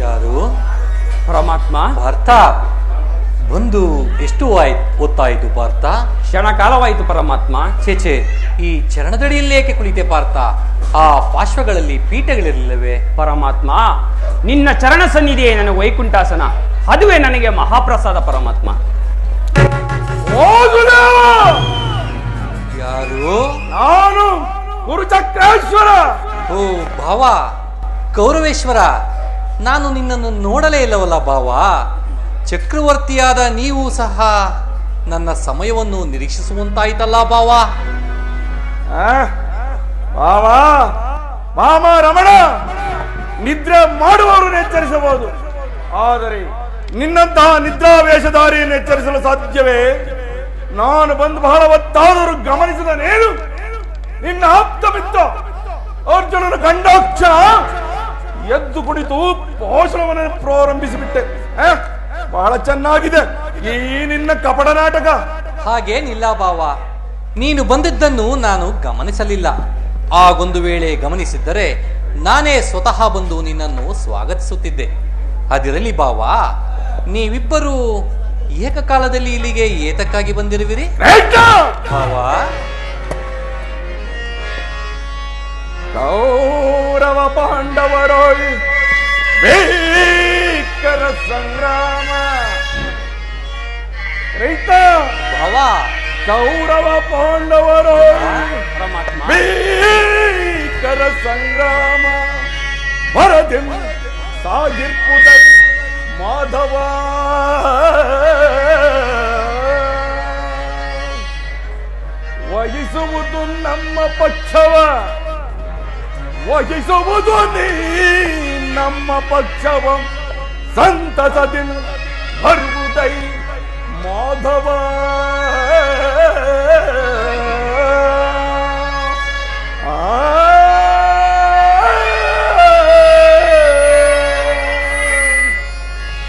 ಯಾರು? ಪರಮಾತ್ಮ, ಪಾರ್ಥ ಬಂದು ಎಷ್ಟು ಹೊತ್ತಾಯಿತು ಪಾರ್ಥ? ಕ್ಷಣ ಕಾಲವಾಯಿತು ಪರಮಾತ್ಮ. ಚೇಚೆ, ಈ ಚರಣದಡಿಯಲ್ಲಿ ಏಕೆ ಕುಳಿತೆ ಪಾರ್ಥ? ಆ ಪಾರ್ಶ್ವಗಳಲ್ಲಿ ಪೀಠಗಳಿರಲಿಲ್ಲವೇ? ಪರಮಾತ್ಮ, ನಿನ್ನ ಚರಣ ಸನ್ನಿಧಿಯೇ ನನಗೆ ವೈಕುಂಠಾಸನ, ಅದುವೇ ನನಗೆ ಮಹಾಪ್ರಸಾದ ಪರಮಾತ್ಮ. ಯಾರು? ನಾನು ಗುರುಚಕ್ರೇಶ್ವರ. ಓ ಭಾವ, ಕೌರವೇಶ್ವರ, ನಾನು ನಿನ್ನನ್ನು ನೋಡಲೇ ಇಲ್ಲವಲ್ಲ ಭಾವ. ಚಕ್ರವರ್ತಿಯಾದ ನೀವು ಸಹ ನನ್ನ ಸಮಯವನ್ನು ನಿರೀಕ್ಷಿಸುವಂತಾಯ್ತಲ್ಲ ಭಾವ. ಮಾಮ ಮಾಮ ರಮಣ, ನಿದ್ರೆ ಮಾಡುವವರನ್ನು ಎಚ್ಚರಿಸಬಹುದು, ಆದರೆ ನಿನ್ನಂತಹ ನಿದ್ರಾವೇಷಧಾರಿಯನ್ನು ಎಚ್ಚರಿಸಲು ಸಾಧ್ಯವೇ? ನಾನು ಬಂದು ಬಹಳ ಹೊತ್ತಾದರೂ ಗಮನಿಸಿದ ನೇನು ನಿನ್ನ ಆಪ್ತ ಮಿತ್ರ ಅರ್ಜುನನ ಕಂಡಾಕ್ಷ ಎದ್ದು ಕುಳಿತು ಭಾಷಣವನ್ನು ಪ್ರಾರಂಭಿಸಿಬಿಟ್ಟೆ. ಬಹಳ ಚೆನ್ನಾಗಿದೆ ಈ ನಿನ್ನ ಕಪಟ ನಾಟಕ. ಹಾಗೇನಿಲ್ಲ ಭಾವ, ನೀನು ಬಂದಿದ್ದನ್ನು ನಾನು ಗಮನಿಸಲಿಲ್ಲ. ಆಗೊಂದು ವೇಳೆ ಗಮನಿಸಿದ್ದರೆ ನಾನೇ ಸ್ವತಃ ಬಂದು ನಿನ್ನನ್ನು ಸ್ವಾಗತಿಸುತ್ತಿದ್ದೆ. ಅದಿರಲಿ ಭಾವ, ನೀವಿಬ್ಬರು ಏಕಕಾಲದಲ್ಲಿ ಇಲ್ಲಿಗೆ ಏತಕ್ಕಾಗಿ ಬಂದಿರುವಿರಿ ಭಾವ? ಕೌರವ ಪಾಂಡವರೋಳ್ ಭೀಕರ ಸಂಗ್ರಾಮ. ರೈತ ಭಾವ, ಕೌರವ ಪಾಂಡವರೋಳ್ ಪರಮಾತ್ಮ, ಭೀಕರ ಸಂಗ್ರಾಮ ಭರದಿಂ ಸಾಗಿರ್ಪುದೈ ಮಾಧವ. ವಹಿಸುವುದು ನಮ್ಮ ಪಕ್ಷವ, ವಹಿಸುವುದು ನೀ ನಮ್ಮ ಪಕ್ಷವ. ಸಂತಸದಿ ಬರುವುದೈ ಮಾಧವ.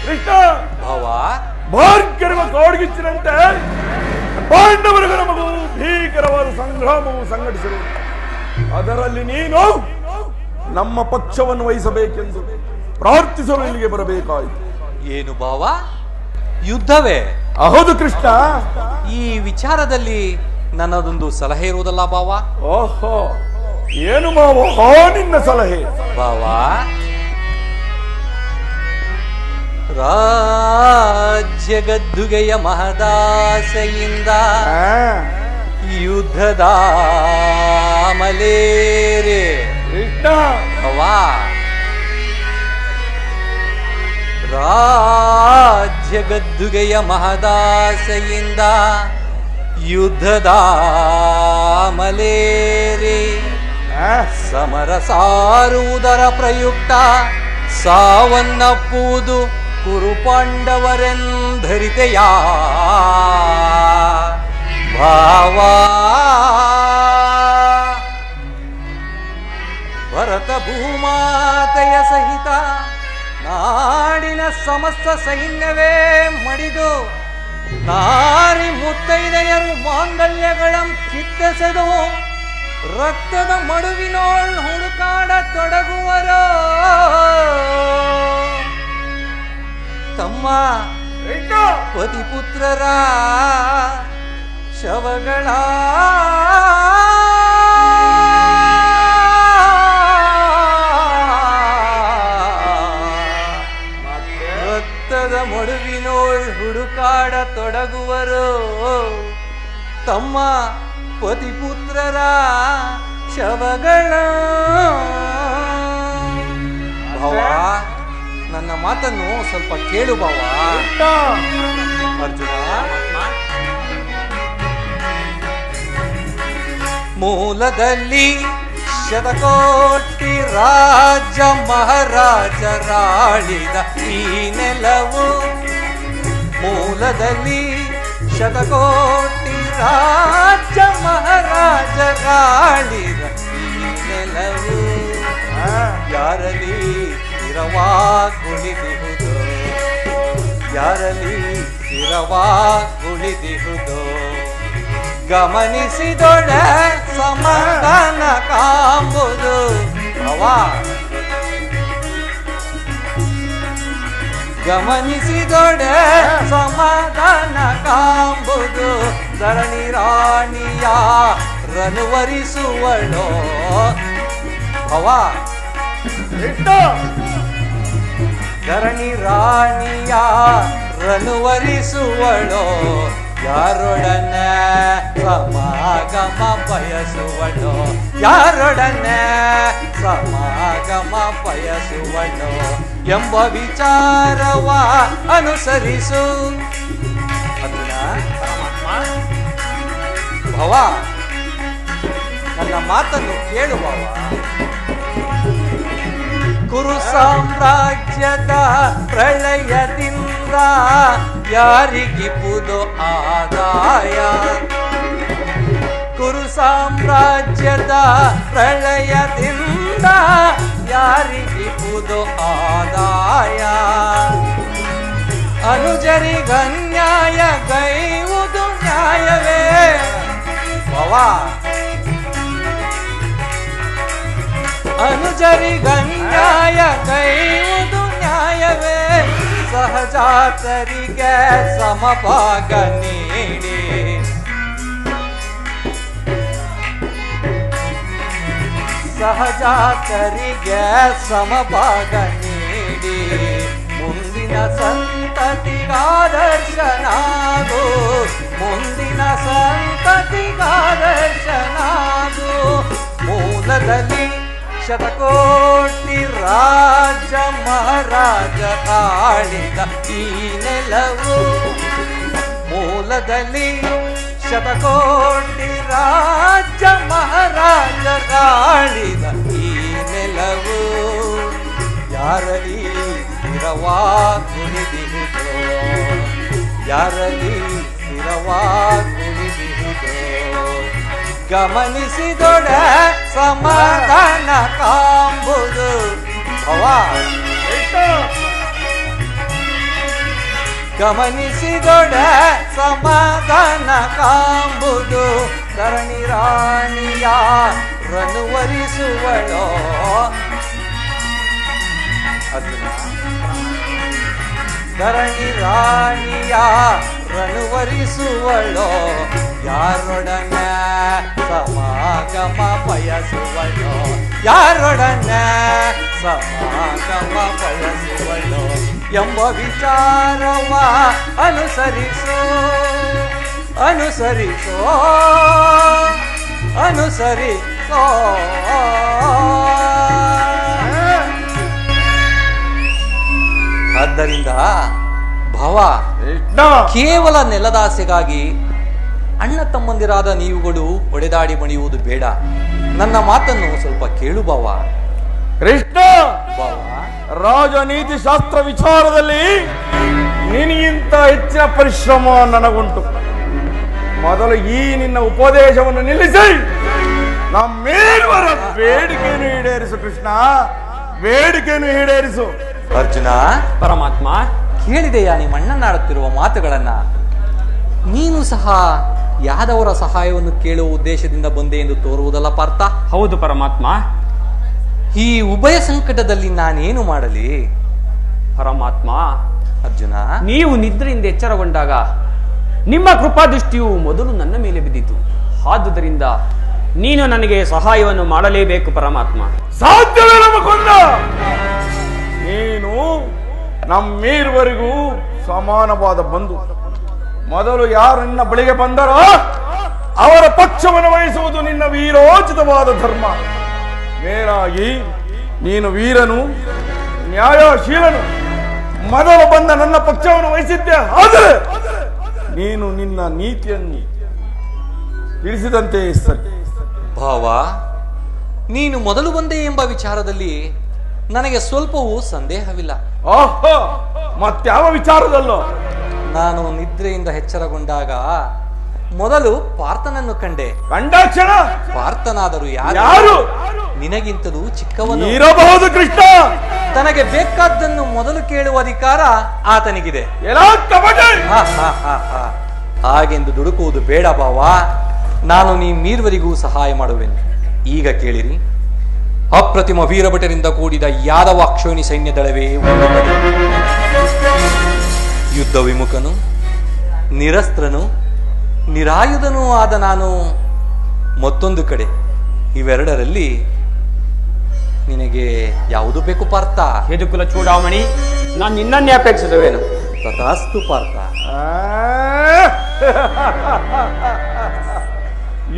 ಕೃಷ್ಣ ಭಾವ, ಭಾರ್ಗವ ಕಾಡ್ಗಿಚ್ಚಿನಂತೆ ಪಾಂಡವರಿಗೂ ನಮಗೂ ಭೀಕರವಾದ ಸಂಗ್ರಾಮವು ಸಂಘಟಿಸಿರುವುದು. ಅದರಲ್ಲಿ ನೀನು ನಮ್ಮ ಪಕ್ಷವನ್ನು ವಹಿಸಬೇಕೆಂದು ಪ್ರಾರ್ಥಿಸಲು ಇಲ್ಲಿಗೆ ಬರಬೇಕಾಯಿತು. ಏನು ಭಾವ, ಯುದ್ಧವೇ? ಹೌದು ಕೃಷ್ಣ. ಈ ವಿಚಾರದಲ್ಲಿ ನನ್ನದೊಂದು ಸಲಹೆ ಇರುವುದಲ್ಲ ಭಾವ? ಓಹೋ, ಏನು ಮಾವ ನಿನ್ನ ಸಲಹೆ? ಭಾವ, ರಾಜ್ಯ ಗದ್ದುಗೆಯ ಮಹದಾಸೆಯಿಂದ ಯುದ್ಧದ ಮಲೇರೆ ಕೃಷ್ಣ ಭಾವ. ರಾಜ್ಯ ಗದ್ದುಗೆಯ ಮಹದಾಸೆಯಿಂದ ಯುದ್ಧದ ಮಲೇರೆ ಸಮರ ಸಾರುವುದರ ಪ್ರಯುಕ್ತ ಸಾವನ್ನಪ್ಪುವುದು ಕುರುಪಾಂಡವರೆಂಧರಿತೆಯ ಭಾವ. ಭರತ ಭೂಮಾತೆಯ ಸಹಿತ ನಾಡಿನ ಸಮಸ್ತ ಸೈನ್ಯವೇ ಮಡಿದು ನಾರಿ ಮುತ್ತೈದೆಯರು ಮಾಂಗಲ್ಯಗಳಂ ಕಿತ್ತೆಸೆದು ರಕ್ತದ ಮಡುವಿನೋಳ್ ಹುಡುಕಾಡ ತೊಡಗುವರೋ ತಮ್ಮ ಪತಿಪುತ್ರರ ಶವಗಳ ರಕ್ತದ ಮಡುವಿನೋಳ್ ಹುಡುಕಾಡ ತೊಡಗುವರು ತಮ್ಮ ಪತಿಪುತ್ರರ ಶವಗಳ. ಭಾವ, ನನ್ನ ಮಾತನ್ನು ಸ್ವಲ್ಪ ಕೇಳು ಭಾವ. ಅರ್ಜುನ, ಮೂಲದಲ್ಲಿ ಶತಕೋಟಿ ರಾಜ ಮಹಾರಾಜರಾಳಿದ ಈ ನೆಲವು ಮೂಲದಲ್ಲಿ ಶತಕೋಟಿ ರಾಜ ಮಹಾರಾಜರಾಳಿದ ಈ ನೆಲವು ಯಾರಲ್ಲಿ ಸ್ಥಿರವಾಗುಳಿದಿಹುದು ಯಾರಲ್ಲಿ ಸ್ಥಿರವಾಗುಳಿದಿಹುದು ಗಮನಿಸಿದೊಡೆ ಸಮಾಧಾನ ಕಾಂಬುದು ಗಮನಿಸಿದೊಡೆ ಸಮಾಧಾನ ಕಾಂಬುದು ಧರಣಿ ರಾಣಿಯ ರನುವರಿಸುವಳೋ ಧರಣಿ ರಾಣಿಯ ರನುವರಿಸುವಳೋ ಯಾರೊಡನೆ ಸಮಾಗಮ ಬಯಸುವಳೋ ಯಾರೊಡನೆ ಸಮಾಗಮ ಬಯಸುವಳೋ ಎಂಬ ವಿಚಾರವ ಅನುಸರಿಸು ಭವ ನನ್ನ ಮಾತನ್ನು ಕೇಳು ಭವ ಕುರು ಸಾಮ್ರಾಜ್ಯದ ಪ್ರಳಯದಿಂದ ಯಾರಿಗಿಪುದು ಆದಾಯ ಕುರು ಸಾಮ್ರಾಜ್ಯದ ಪ್ರಳಯದಿಂದ ಯಾರಿಗಿಪುದು ಆದಾಯ ಅನುಜರಿಗನ್ಯಾಯ ಗೈವುದು ನ್ಯಾಯವೇ ಭವ ಅನುಜರಿಗನ್ಯಾಯ ಗೈವುದು ನ್ಯಾಯವೇ ಸಹಜಾತರಿಗೆ ಸಮಭಾಗ ನೀಡಿ ಸಹಜಾತರಿಗೆ ಸಮಭಾಗ ನೀಡಿ ಮುಂದಿನ ಸಂತತಿಗಾದರ್ಶನಾಗು ಮುಂದಿನ ಸಂತತಿಗಾದರ್ಶನಾಗು ಮೂಲದಲ್ಲಿ ಶತಕೋಟಿ ರಾಜ ಮಹಾರಾಜ ಆಳಿದ ಈ ನೆಲವು ಮೂಲದಲ್ಲಿ ಶತಕೋಟಿ ರಾಜ ಮಹಾರಾಜ ಆಳಿದ ಈ ನೆಲವು ಯಾರಲ್ಲಿ ಸ್ಥಿರವಾಗುಳಿದಿಹುದೋ ಯಾರಲ್ಲಿ ಸ್ಥಿರವಾಗುಳಿದಿಹುದೋ ಗಮನಿಸಿದೊಡೆ ಸಮಾಧಾನ ಕಾಂಬುದು ಭವ ಗಮನಿಸಿದೊಡೆ ಸಮಾಧಾನ ಕಾಂಬುದು ಧರಣಿ ರಾಣಿಯ ರನುವರಿಸುವಳೋ ಧರಣಿ ರಾಣಿಯ ರನುವರಿಸುವಳೋ ಯಾರೊಡನೆ ಸಮಾಗಮ ಬಯಸುವಳೋ ಯಾರೊಡನೆ ಸಮಾಗಮ ಬಯಸುವಳೋ ಎಂಬ ವಿಚಾರವ ಅನುಸರಿಸೋ ಅನುಸರಿಸೋ ಅನುಸರಿಸೋ ಆದ್ದರಿಂದ ಭವ ಕೇವಲ ನೆಲದಾಸೆಗಾಗಿ ಅಣ್ಣ ತಮ್ಮಂದಿರಾದ ನೀವುಗಳು ಒಡೆದಾಡಿ ಮಣಿಯುವುದು ಬೇಡ. ನನ್ನ ಮಾತನ್ನು ಸ್ವಲ್ಪ ಕೇಳು ಭಾವ. ಕೃಷ್ಣ, ರಾಜನೀತಿ ಶಾಸ್ತ್ರ ವಿಚಾರದಲ್ಲಿ ನಿನಗಿಂತ ಹೆಚ್ಚಿನ ಪರಿಶ್ರಮ ನನಗುಂಟು. ಮೊದಲು ಈ ನಿನ್ನ ಉಪದೇಶವನ್ನು ನಿಲ್ಲಿಸಿ ನಮ್ಮೇಲ್ವರ ಬೇಡಿಕೆಯನ್ನು ಈಡೇರಿಸು. ಕೃಷ್ಣ, ಬೇಡಿಕೆಯನ್ನು ಈಡೇರಿಸು. ಅರ್ಜುನ, ಪರಮಾತ್ಮ, ಕೇಳಿದೆಯಾ ನಿಮ್ಮ ಅಣ್ಣನಾಡುತ್ತಿರುವ ಮಾತುಗಳನ್ನ? ನೀನು ಸಹ ಯಾದವರ ಸಹಾಯವನ್ನು ಕೇಳುವ ಉದ್ದೇಶದಿಂದ ಬಂದೆ ಎಂದು ತೋರುವುದಲ್ಲ ಪಾರ್ಥ? ಹೌದು ಪರಮಾತ್ಮ. ಈ ಉಭಯ ಸಂಕಟದಲ್ಲಿ ನಾನೇನು ಮಾಡಲಿ? ಪರಮಾತ್ಮ, ಅರ್ಜುನ, ನೀವು ನಿದ್ರೆಯಿಂದ ಎಚ್ಚರಗೊಂಡಾಗ ನಿಮ್ಮ ಕೃಪಾದೃಷ್ಟಿಯು ಮೊದಲು ನನ್ನ ಮೇಲೆ ಬಿದ್ದಿತು. ಆದುದರಿಂದ ನೀನು ನನಗೆ ಸಹಾಯವನ್ನು ಮಾಡಲೇಬೇಕು ಪರಮಾತ್ಮ. ಸಾಧ್ಯವೇ ನಮಗೊಂಡ ನೀನು ನಮ್ಮೇರ್ವರೆಗೂ ಸಮಾನವಾದ ಬಂಧು. ಮೊದಲು ಯಾರು ನಿನ್ನ ಬಳಿಗೆ ಬಂದರೋ ಅವರ ಪಕ್ಷವನ್ನು ವಹಿಸುವುದು ನಿನ್ನ ವೀರೋಚಿತವಾದ ಧರ್ಮ. ಮೇಲಾಗಿ ನೀನು ವೀರನು, ನ್ಯಾಯಶೀಲನು. ಮೊದಲು ಬಂದ ನನ್ನ ಪಕ್ಷವನ್ನು ವಹಿಸಿದ್ದೆ. ಆದರೆ ನೀನು ನಿನ್ನ ನೀತಿಯನ್ನು ತಿಳಿಸಿದಂತೆ ಸರಿ. ಭಾವ, ನೀನು ಮೊದಲು ಬಂದೆ ಎಂಬ ವಿಚಾರದಲ್ಲಿ ನನಗೆ ಸ್ವಲ್ಪವೂ ಸಂದೇಹವಿಲ್ಲ. ಓಹೋ, ಮತ್ಯಾವ ವಿಚಾರದಲ್ಲೋ? ನಾನು ನಿದ್ರೆಯಿಂದ ಎಚ್ಚರಗೊಂಡಾಗ ಮೊದಲು ಪಾರ್ಥನನ್ನು ಕಂಡೆ. ಕಂಡಾಕ್ಷಣ ಪಾರ್ಥನಾದರೂ ಯಾರು? ನಿನಗಿಂತಲೂ ಚಿಕ್ಕವನು ಇರಬಹುದು ಕೃಷ್ಣ. ತನಗೆ ಬೇಕಾದ್ದನ್ನು ಮೊದಲು ಕೇಳುವ ಅಧಿಕಾರ ಆತನಿಗಿದೆ. ಎಲ್ಲಾ ಕಪಟೆ. ಹಾಗೆಂದು ದುಡುಕುವುದು ಬೇಡ ಭಾವ. ನಾನು ನೀರ್ವರಿಗೂ ಸಹಾಯ ಮಾಡುವೆನು. ಈಗ ಕೇಳಿರಿ. ಅಪ್ರತಿಮ ವೀರಭಟರಿಂದ ಕೂಡಿದ ಯಾದವ ಅಕ್ಷೋಣಿ ಸೈನ್ಯ ದಳವೇ ಒಂದು ಕಡೆ, ಯುದ್ಧ ವಿಮುಖನು, ನಿರಸ್ತ್ರನು, ನಿರಾಯುಧನೂ ಆದ ನಾನು ಮತ್ತೊಂದು ಕಡೆ. ಇವೆರಡರಲ್ಲಿ ನಿನಗೆ ಯಾವುದು ಬೇಕು ಪಾರ್ಥ? ಯದುಕುಲ ಚೂಡಾಮಣಿ, ನಾನು ನಿನ್ನನ್ನೇ ಅಪೇಕ್ಷಿಸುವೇನು. ತಥಾಸ್ತು ಪಾರ್ಥ.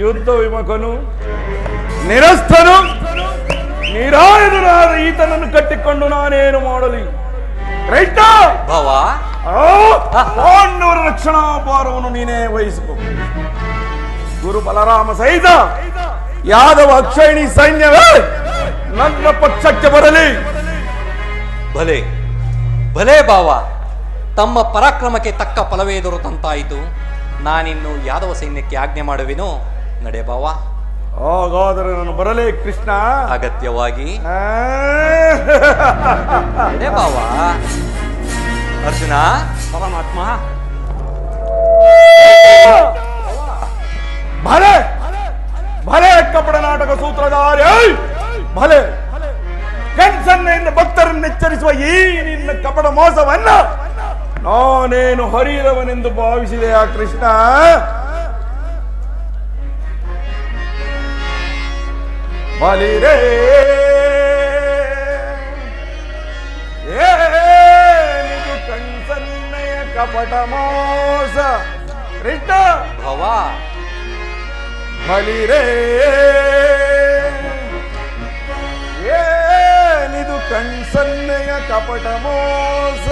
ಯುದ್ಧ ವಿಮುಖನು, ನಿರಸ್ಥನು, ನಿರಾಯುಧನಾದ ಈತನನ್ನು ಕಟ್ಟಿಕೊಂಡು ನಾನೇನು ಮಾಡಲಿ? ರೈತ ಭಾವ, ಪಾಂಡವರ ರಕ್ಷಣಾ ಭಾರವನ್ನು ನೀನೇ ವಹಿಸಿಕೊ. ಗುರು ಬಲರಾಮ ಸಹಿತ ಯಾದವ ಅಕ್ಷಯಣಿ ಸೈನ್ಯವೇ ನನ್ನ ಪಕ್ಷಕ್ಕೆ ಬರಲಿ. ಭಲೆ ಭಲೆ ಭಾವ, ತಮ್ಮ ಪರಾಕ್ರಮಕ್ಕೆ ತಕ್ಕ ಫಲವೇ ದೊರೆತಂತಾಯಿತು. ನಾನಿನ್ನು ಯಾದವ ಸೈನ್ಯಕ್ಕೆ ಆಜ್ಞೆ ಮಾಡುವೆನೋ? ನಡೆ ಭಾವ. ಹಾಗಾದರೆ ನಾನು ಬರಲೇ ಕೃಷ್ಣ? ಅಗತ್ಯವಾಗಿ ನಡೆ ಭಾವ. ಅರ್ಜುನ, ಪರಮಾತ್ಮ, ಭಲೆ ಭಲೆ ಕಪಟ ನಾಟಕ ಸೂತ್ರಧಾರಿ, ಭಲೆ ಕಣ್ಸನ್ನೆಯಿಂದ ಭಕ್ತರನ್ನು ಎಚ್ಚರಿಸುವ ಈ ನಿನ್ನ ಕಪಟ ಮೋಸವನ್ನ ನಾನೇನು ಹರಿರವನೆಂದು ಭಾವಿಸಿದೆ ಆ ಕೃಷ್ಣ? ಬಲಿರೇ ಏನಿದು ಕಣ್ಸನ್ನೆಯ ಕಪಟ ಮೋಸ ಕೃಷ್ಣ? ಭಾವ, ಬಲಿರೇ ಏನಿದು ಕಣ್ಸನ್ನೆಯ ಕಪಟ ಮೋಸ,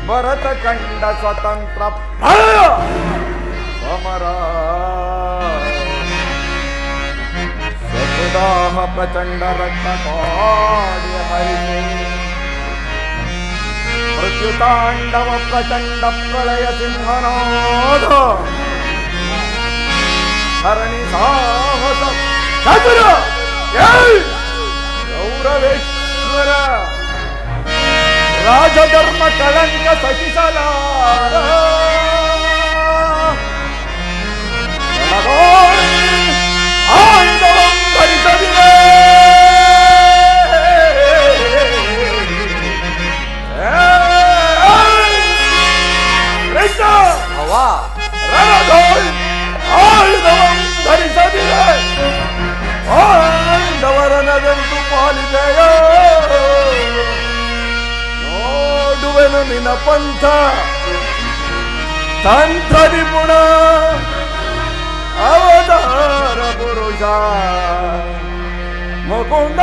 ಭರತ ಕಂಡ ಸ್ವತಂತ್ರ ಸಮರ, ಸತುದಾಹ ಪ್ರಚಂಡ ರಕ್ತ ಕಾಡಿಯ ಹರಿಸೆ, ಮೃತ್ಯುತಾಂಡವ ಪ್ರಚಂಡ ಪ್ರಳಯ ಸಿಂಹನಾದ, ಹರಣಿ ಸಾಹಸ ಚತುರ ಗೌರವೇಶ್ವರ, ರಾಜಧರ್ಮ ಕಳಂಕ ಸಹಿಸಲಾರ, ಆಂಡವಂ ಧರಿಸದಿರೆ ಭಾವ, ಆಯುಧವಂ ಧರಿಸದಿರೆ ಆಂಡವರನದಂತು ಪಾಲಿದೆಯ, ನೋಡುವೆನು ನಿನ್ನ ಪಂಥ ತಂತ್ರ ನಿಪುಣ, ಅವತಾರ ಪುರುಷ ಮುಕುಂದ.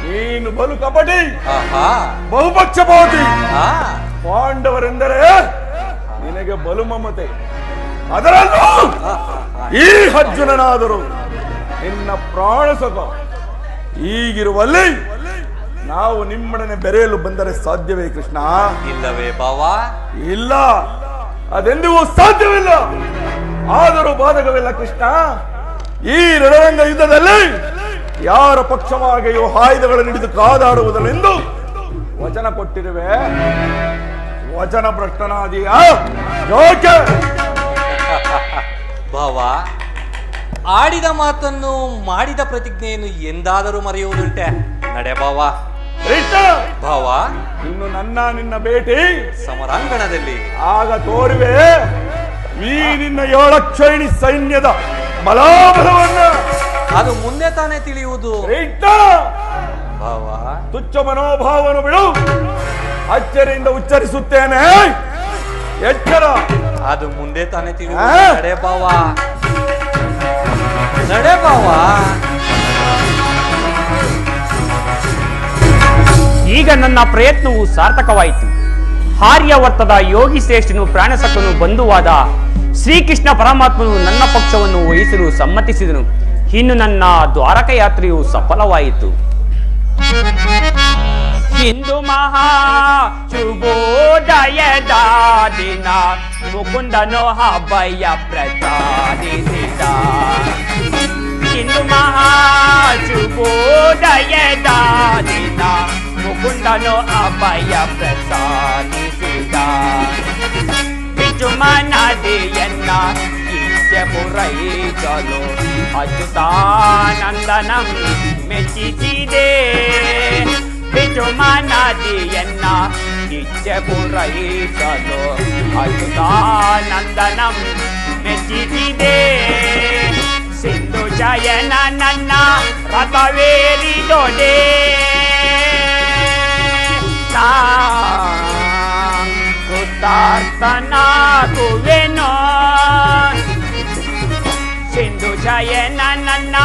ನೀನು ಬಲು ಕಪಟಿ, ಬಹುಪಕ್ಷಪಾತಿ. ಪಾಂಡವರೆಂದರೆ ನಿನಗೆ ಬಲು ಮಮತೆ. ಅದರಲ್ಲೂ ಈ ಅರ್ಜುನನಾದರೂ ನಿನ್ನ ಪ್ರಾಣ ಸುಖ. ಈಗಿರುವಲ್ಲಿ ನಾವು ನಿಮ್ಮೊಡನೆ ಬೆರೆಯಲು ಬಂದರೆ ಸಾಧ್ಯವೇ ಕೃಷ್ಣ? ಇಲ್ಲವೇ ಭಾವ? ಇಲ್ಲ, ಅದೆಂದಿಗೂ ಸಾಧ್ಯವಿಲ್ಲ. ಆದರೂ ಬಾಧಕವಿಲ್ಲ ಕೃಷ್ಣ. ಈ ರಣರಂಗ ಯುದ್ಧದಲ್ಲಿ ಯಾರ ಪಕ್ಷವಾಗಿಯೂ ಆಯುಧಗಳನ್ನು ಹಿಡಿದು ಕಾದಾಡುವುದರೆಂದು ವಚನ ಕೊಟ್ಟಿರುವೆ. ವಚನ ಭ್ರಷ್ಟನಾದಿಯ ಜೋಕೆ. ಭಾವ, ಆಡಿದ ಮಾತನ್ನು ಮಾಡಿದ ಪ್ರತಿಜ್ಞೆಯನ್ನು ಎಂದಾದರೂ ಮರೆಯುವುದುಂಟೆ? ನಡೆ ಭಾವ. ಭಾವ, ಇನ್ನು ನಿನ್ನ ಭೇಟಿ ಸಮರಾಂಗಣದಲ್ಲಿ ಆಗ ತೋರುವೆ ಈ ನಿನ್ನ 7 ಅಕ್ಷೋಹಿಣಿ ಸೈನ್ಯದ ಬಲಾಬಲವನ್ನ. ಅದು ಮುಂದೆ ತಾನೇ ತಿಳಿಯುವುದು. ಭಾವ, ತುಚ್ಛ ಮನೋಭಾವನು ಬಿಡು. ಅಚ್ಚರಿಯಿಂದ ಉಚ್ಚರಿಸುತ್ತೇನೆ, ಎಚ್ಚರ. ಅದು ಮುಂದೆ ತಾನೇ ತಿಳಿಯುವುದು. ನಡೆ ಭಾವ, ನಡೆ ಭಾವ. ಈಗ ನನ್ನ ಪ್ರಯತ್ನವು ಸಾರ್ಥಕವಾಯಿತು. ಆರ್ಯವರ್ತದ ಯೋಗಿ ಶ್ರೇಷ್ಠನು ಪ್ರಾಣಸಕ್ಕನು ಬಂಧುವಾದ ಶ್ರೀಕೃಷ್ಣ ಪರಮಾತ್ಮನು ನನ್ನ ಪಕ್ಷವನ್ನು ವಹಿಸಲು ಸಮ್ಮತಿಸಿದನು. ಇನ್ನು ನನ್ನ ದ್ವಾರಕ ಯಾತ್ರೆಯು ಸಫಲವಾಯಿತು. ಇಂದು ಮಹಾ ಶುಭೋದಯದ ದಿನ ಮುಕುಂದನು ಅಭಯ ಪ್ರಸಾದಿಸಿದ. ಇಂದು ಮಹಾ ಶುಭೋದಯದ ದಿನ ಮುಕುಂದನು ಅಭಯ ಪ್ರಸಾದಿಸಿದ. ಬಿಜುಮನದಿಯನ್ನ ಇಚ್ಛೆ ಪೂರೈಸಲು ಅಚ್ಯುತಾನಂದನಂ ಮೆಚ್ಚಿಸಿದೆ. ಬಿಜುಮನದಿಯನ್ನ ಇಚ್ಛೆ ಪೂರೈಸಲು ಅಚ್ಯುತಾನಂದನಂ ಮೆಚ್ಚಿಸಿದೆ. ಸಿಂಧು ಜಯನ ನನ್ನ ರಥವೇರಿದೊಡೆ ಕೃತಾರ್ಥನಾಗುವೆನೋ. ಸಿಂಧು ಜಯನ ನನ್ನ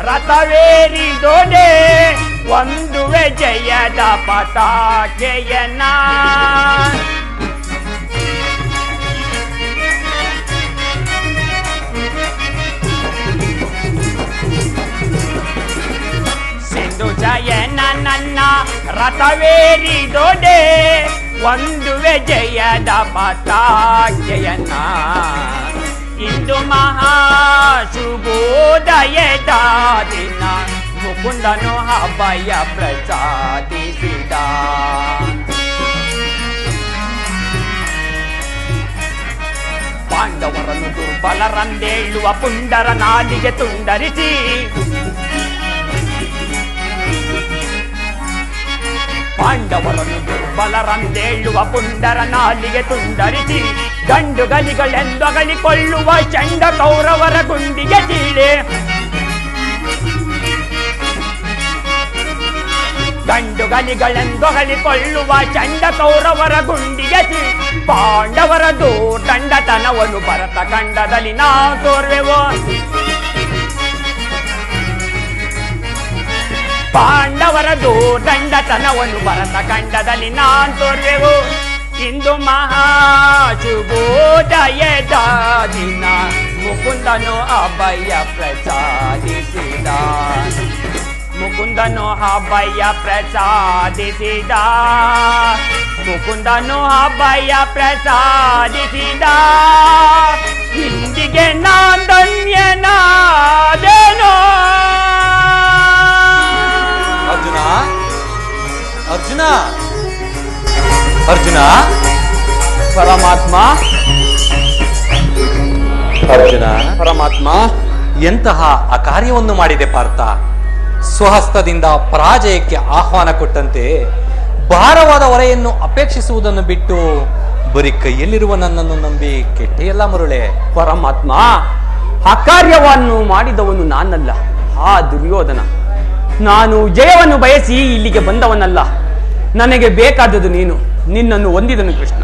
ರಥವೇರಿದೊಡೆ ಒಂದು ಜಯದ ಪತಾಕೆಯನ್ನ. ಸಿಂಧು ಜಯನ ನನ್ನ ರಥವೇರಿದೊಡೆ ಒಂದು ಜಯದ ಪತಾಕೆಯನ್ನ. ಇಂದು ಮಹಾ ಶುಭೋದಯದ ದಿನ ಮುಕುಂದನು ಅಭಯ ಪ್ರಸಾದಿಸಿದ. ಪಾಂಡವರನ್ನು ದುರ್ಬಲರಂದೇಳುವ ಪುಂಡರ ನಾಲಿಗೆ ತುಂಡರಿಸಿ ಪಾಂಡವರನ್ನು ದುರ್ಬಲರಂದೇಳುವ ಪುಂಡರ ನಾಲಿಗೆ ತುಂಡರಿಸಿ ಗಂಡುಗಲಿಗಳೆಂದೊಗಳಿಕೊಳ್ಳುವ ಚಂಡ ಕೌರವರ ಗುಂಡಿಗೆ ತೀಳೆ. ಗಂಡುಗಲಿಗಳೆಂದೊಗಳಿಕೊಳ್ಳುವ ಚಂಡ ಕೌರವರ ಗುಂಡಿಗೆ ತೀಳೆ. ಪಾಂಡವರ ದೂರ್ದಂಡತನವನ್ನು ಭರತ ಖಂಡದಲ್ಲಿ ನಾ ತೋರ್ವೆವೋ. ಪಾಂಡವರ ದೂರ್ದಂಡತನವನ್ನು ಭರತ ಖಂಡದಲ್ಲಿ ನಾನ್ ತೋರ್ವೆವು. ಇಂದು ಮಹಾ ಶುಭೋದಯದ ದಿನ ಮುಕುಂದನು ಅಭಯ ಪ್ರಸಾದಿಸಿದ. ಮುಕುಂದನು ಅಭಯ ಪ್ರಸಾದಿಸಿದ. ಮುಕುಂದನು ಅಭಯ ಪ್ರಸಾದಿಸಿದ. ಇಂದಿಗೆ ನಾನ್ ಧನ್ಯನಾದೆನೋ. ಅರ್ಜುನ ಅರ್ಜುನ ಅರ್ಜುನ ಪರಮಾತ್ಮ ಅರ್ಜುನ ಪರಮಾತ್ಮ ಎಂತಹ ಅಕಾರ್ಯವನ್ನು ಮಾಡಿದೆ ಪಾರ್ಥ. ಸ್ವಹಸ್ತದಿಂದ ಪರಾಜಯಕ್ಕೆ ಆಹ್ವಾನ ಕೊಟ್ಟಂತೆ ಭಾರವಾದ ಹೊರೆಯನ್ನು ಅಪೇಕ್ಷಿಸುವುದನ್ನು ಬಿಟ್ಟು ಬರೀ ಕೈಯಲ್ಲಿರುವ ನನ್ನನ್ನು ನಂಬಿ ಕೆಟ್ಟೆಯಲ್ಲ ಮರುಳೆ. ಪರಮಾತ್ಮ, ಅಕಾರ್ಯವನ್ನು ಮಾಡಿದವನು ನಾನಲ್ಲ, ಆ ದುರ್ಯೋಧನ. ನಾನು ಜಯವನ್ನು ಬಯಸಿ ಇಲ್ಲಿಗೆ ಬಂದವನಲ್ಲ. ನನಗೆ ಬೇಕಾದದ್ದು ನೀನು. ನಿನ್ನನ್ನು ಹೊಂದಿದನು ಕೃಷ್ಣ.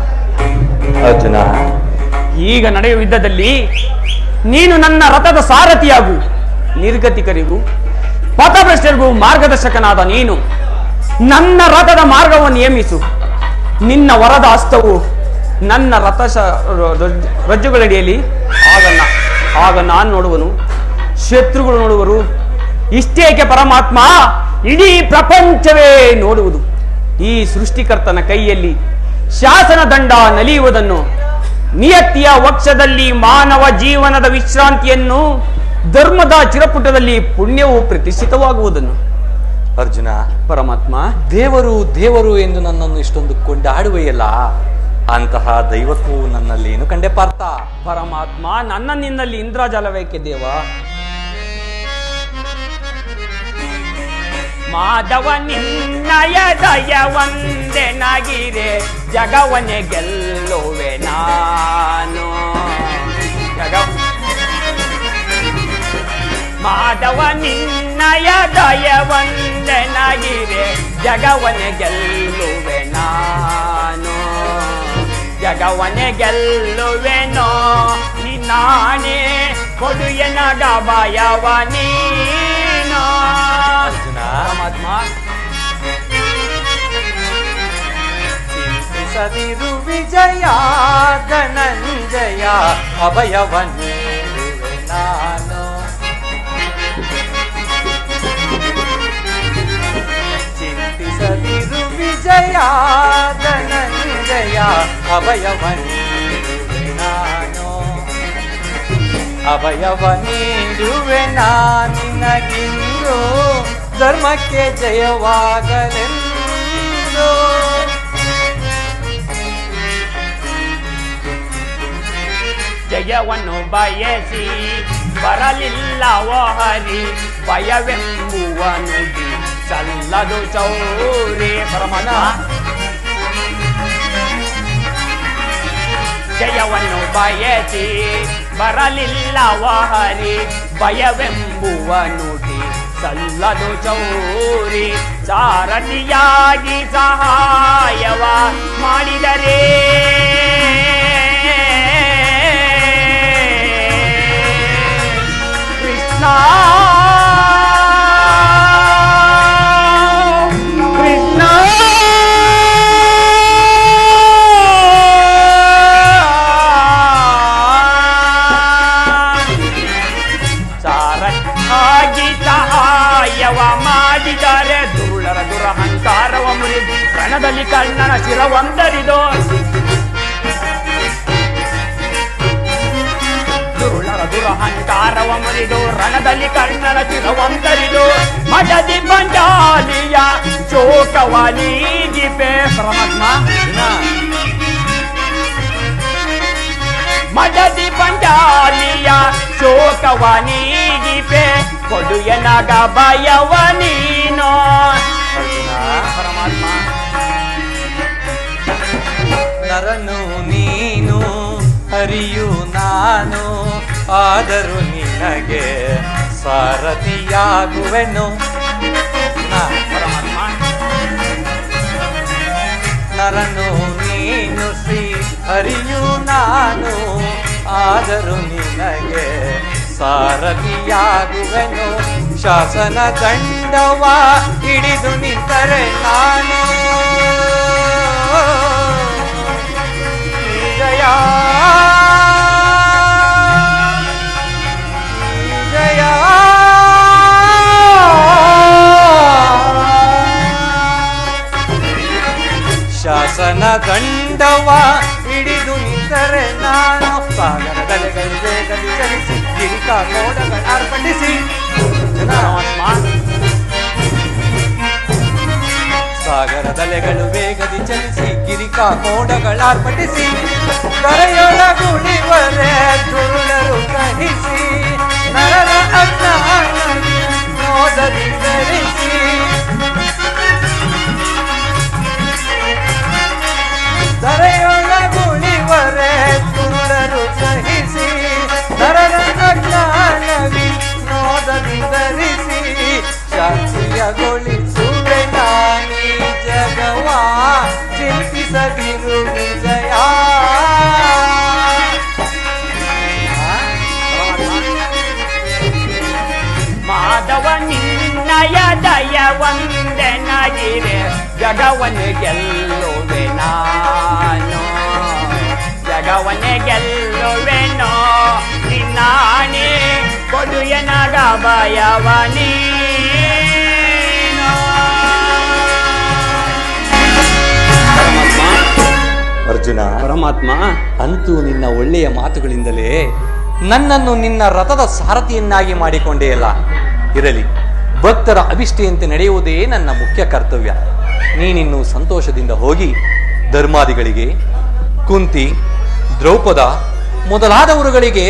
ಅರ್ಜುನ, ಈಗ ನಡೆಯುವ ಯುದ್ಧದಲ್ಲಿ ನೀನು ನನ್ನ ರಥದ ಸಾರಥಿಯಾಗು. ನಿರ್ಗತಿಕರಿಗೂ ಪಥಭ್ರಷ್ಟರಿಗೂ ಮಾರ್ಗದರ್ಶಕನಾದ ನೀನು ನನ್ನ ರಥದ ಮಾರ್ಗವನ್ನು ನೇಮಿಸು. ನಿನ್ನ ವರದ ಹಸ್ತವು ನನ್ನ ರಥ ರಜ್ಜುಗಳಡಿಯಲ್ಲಿ ಆಗ ನಾನು ನೋಡುವನು, ಶತ್ರುಗಳು ನೋಡುವರು. ಇಷ್ಟೇಕೆ ಪರಮಾತ್ಮ, ಇಡೀ ಪ್ರಪಂಚವೇ ನೋಡುವುದು. ಈ ಸೃಷ್ಟಿಕರ್ತನ ಕೈಯಲ್ಲಿ ಶಾಸನ ದಂಡ ನಲಿಯುವುದನ್ನು, ನಿಯತಿಯ ವಕ್ಷದಲ್ಲಿ ಮಾನವ ಜೀವನದ ವಿಶ್ರಾಂತಿಯನ್ನು, ಧರ್ಮದ ಚಿರಪುಟದಲ್ಲಿ ಪುಣ್ಯವು ಪ್ರತಿಷ್ಠಿತವಾಗುವುದನ್ನು. ಅರ್ಜುನ, ಪರಮಾತ್ಮ, ದೇವರು ದೇವರು ಎಂದು ನನ್ನನ್ನು ಇಷ್ಟೊಂದು ಕೊಂಡಾಡುವೆಯಲ್ಲ, ಅಂತಹ ದೈವತ್ವವು ನನ್ನಲ್ಲಿ ಏನು ಕಂಡೆ ಪಾರ್ಥ? ಪರಮಾತ್ಮ, ನನ್ನ ನಿನ್ನಲ್ಲಿ ಇಂದ್ರಜಾಲವೇಕೆ ದೇವ? ಮಾಧವ ನಿನ್ನಯ ದಯ ಒಂದೇ ನಗಿರೆ ಜಗವನ್ನೇ ಗೆಲ್ಲುವೆ ನಾನು. ಮಾಧವ ನಿನ್ನಯ ದಯ ಒಂದೇ ನಗಿರೆ ಜಗವನ್ನೇ ಗೆಲ್ಲುವೆ ನಾನು. ಜಗವನ್ನೇ ಗೆಲ್ಲುವೆನೋ ನಿನ್ನಾಣೆ ಕೊಡು ಎನಗ ಭಯವ ನೀನು. ಅರ್ಜುನ, ಪರಮಾತ್ಮ, ಚಿಂತಿಸದಿರು ವಿಜಯ ಧನಂಜಯ ಅಭಯವನ್ನಿರುವೆ ನಾನು. ಚಿಂತಿಸದಿರು ವಿಜಯ ಧನಂಜಯ ಅಭಯವನ್ನಿರುವೆ ನಾನು. ಅಭಯವ ನೀಡುವೆ ನಿನಗಿಂದು ಧರ್ಮಕ್ಕೆ ಜಯವಾಗಲೆಂದು. ಜಯವನ್ನು ಬಯಸಿ ಬರಲಿಲ್ಲವೋ ಹರಿ, ಭಯವೆಂಬುವ ನುಡಿ ಚಲ್ಲದು ಚೌರಿ. ಪರಮನ ಜಯವನ್ನು ಬಯಸಿ ಬರಲಿಲ್ಲವೋ ಹರಿ, ಭಯವೆಂಬುವ ನುಡಿ ಸಲ್ಲದು ಚೌರಿ. ಸಾರಥಿಯಾಗಿ ಸಹಾಯವ ಮಾಡಿದರೆ ಕೃಷ್ಣ ಕೃಷ್ಣ ಸಾರಥಿಯಾಗಿ ಸಹಾಯವ ಮಾಡಿದರೆ ದುರುಳರ ದುರಹಂಕಾರವ ಮುರಿದು ರಣದಲ್ಲಿ ಕರ್ಣನ ಶಿರವಂದರಿದೋ. ದುರುಳರ ದುರಹಂಕಾರವ ಮುರಿದು ರಣದಲ್ಲಿ ಕರ್ಣನ ಶಿರವಂದರಿದು. ಮಡದಿ ಬಂಡಾಲಿಯ ಶೋಕವ ನೀಗಿಪೆ. ಪರಮಾತ್ಮ ಮಡದಿ ಬಂಡಾಲಿಯ ಶೋಕವ ನೀಗಿಪೆ, ಕೊಡುಯನಗ ಭಯವ ನೀನು. ಪರಮಾತ್ಮ ನರನು ನೀನು ಹರಿಯು ನಾನು, ಆದರೂ ನಿನಗೆ ಸಾರಥಿಯಾಗುವೆನು. ಪರಮಾತ್ಮ ನರನು ನೀನು ಶ್ರೀ ಹರಿಯು ನಾನು, ಆದರೂ ನಿನಗೆ ಸಾರಥಿಯಾಗುವೆನು. ಶಾಸನ ದಂಡವ ಹಿಡಿದು ನಿಂತರೆ ನಾನು ಜಯ ಜಯ ಶಾಸನ ದಂಡವ ಹಿಡಿದು ನಿಂತರೆ ನಾನು. ಸಾಗರದಲೆಗಳು ವೇಗದಿ ಚಲಿಸಿ ಗಿರಿಕ ಮೋಡಗಳ ಅರ್ಪಣಿಸಿ. ಸಾಗರದಲೆಗಳು ವೇಗದಿ ಚಲಿಸಿ ಗಿರಿಕ ಮೋಡಗಳಾರ್ಪಟಿಸಿ, ಕರೆಯೊಳಗುಳಿವರೆ ದುರುಳರು ಕಹಿಸಿ, ನರರ ಅಜ್ಞಾನ ಮೋದದಿ ಧರಿಸಿ. ದರೆಯೊಳಗುಳಿವರೆ ದುರುಳರು ಕಹಿಸಿ, ನರರ ಅಜ್ಞಾನವಿ ನೋದದಿ ಧರಿಸಿ. ಶಾಂತಿಯಗೊಳಿಸುವೆ ನಾನೀ ಜಗವ, ಚಿಂತಿಸದಿರು ವಿಜಯ. ಮಾಧವ ನಿನ್ನಯ ದಯ ವಂದನಗಿರೆ, ಜಗವನ್ನು ಗೆಲ್ಲುವೆ ನಾನು. ಜಗವನ್ನೇ ಗೆಲ್ಲುವೆನೋ ನಿನ್ನಾಣೆ, ಕೊಡುಯನಗ ಭಯವ ನೀನು. ಅರ್ಜುನ ಪರಮಾತ್ಮ ಅಂತೂ ನಿನ್ನ ಒಳ್ಳೆಯ ಮಾತುಗಳಿಂದಲೇ ನನ್ನನ್ನು ನಿನ್ನ ರಥದ ಸಾರಥಿಯನ್ನಾಗಿ ಮಾಡಿಕೊಂಡೆಯಲ್ಲ. ಇರಲಿ, ಭಕ್ತರ ಅಭಿಷ್ಟೆಯಂತೆ ನಡೆಯುವುದೇ ನನ್ನ ಮುಖ್ಯ ಕರ್ತವ್ಯ. ನೀನಿನ್ನು ಸಂತೋಷದಿಂದ ಹೋಗಿ ಧರ್ಮಾದಿಗಳಿಗೆ, ಕುಂತಿ, ದ್ರೌಪದ ಮೊದಲಾದವರುಗಳಿಗೆ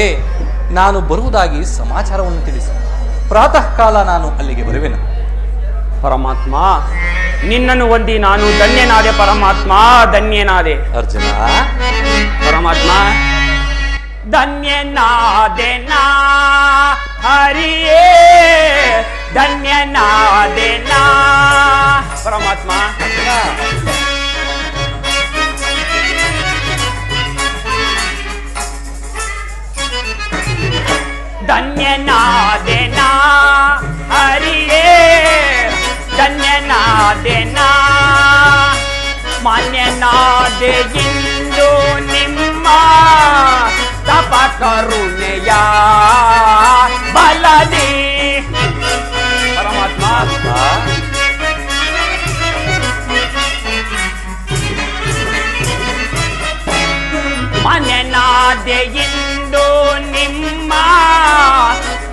ನಾನು ಬರುವುದಾಗಿ ಸಮಾಚಾರವನ್ನು ತಿಳಿಸಿ. ಪ್ರಾತಃ ಕಾಲ ನಾನು ಅಲ್ಲಿಗೆ ಬರುವೆನು. ಪರಮಾತ್ಮ ನಿನ್ನನ್ನು ಹೊಂದಿ ನಾನು ಧನ್ಯನಾದೆ. ಪರಮಾತ್ಮ ಧನ್ಯನಾದೆ. ಅರ್ಜುನ ಪರಮಾತ್ಮ ಧನ್ಯನಾದೆ ನಾ ಹರಿಯೇ, ಧನ್ಯನಾದೆ ನಾ. ಪರಮಾತ್ಮ ಧನ್ಯನಾದೆ ನಾ ಹರಿಯೇ, ಧನ್ಯನಾದೆ ನಾ ಮಾನ್ಯನಾದ ಧನ್ಯನಾದೆಯಿಂದು ನಿಮ್ಮ ತಪ ಕರುಣೆಯ ಬಲದಿ ಪರಮಾತ್ಮ ಮನೆನಾದೆಯಿಂದು ನಿಮ್ಮ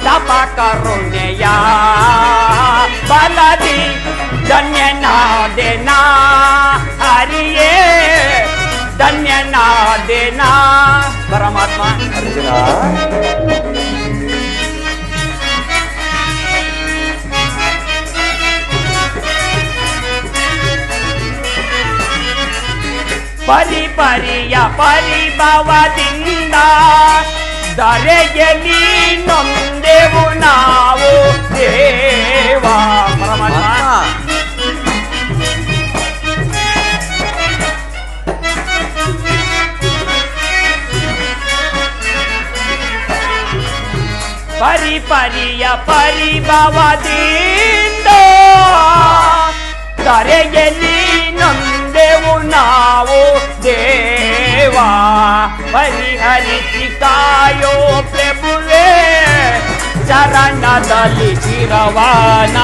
ತಪ ಕರುಣೆಯ ಬಲದಿ ಧನ್ಯನಾದೆನಾ ಹರಿಯೇ ಧನ್ಯನಾದೆನಾ ಪರಮಾತ್ಮ. ಅರ್ಜುನ, ಪರಿಪರಿಯ ಪರಿಭವದಿಂದ ಧರೆಯಲ್ಲಿ ನೊಂದೆವು ನಾವು ದೇವ ಪರಮಾತ್ಮ. ಪರಿಪರಿಯ ಪರಿಭವದಿಂದ ಧರೆಯಲ್ಲಿ ನೊಂದೆವು ನಾವು ದೇವ. ಪರಿಹರಿಸಿ ಕಾಯೋ ಪ್ರಭುವೇ ಚರಣದಲ್ಲಿ ಶಿರವನಾಯಿಡುವೆ.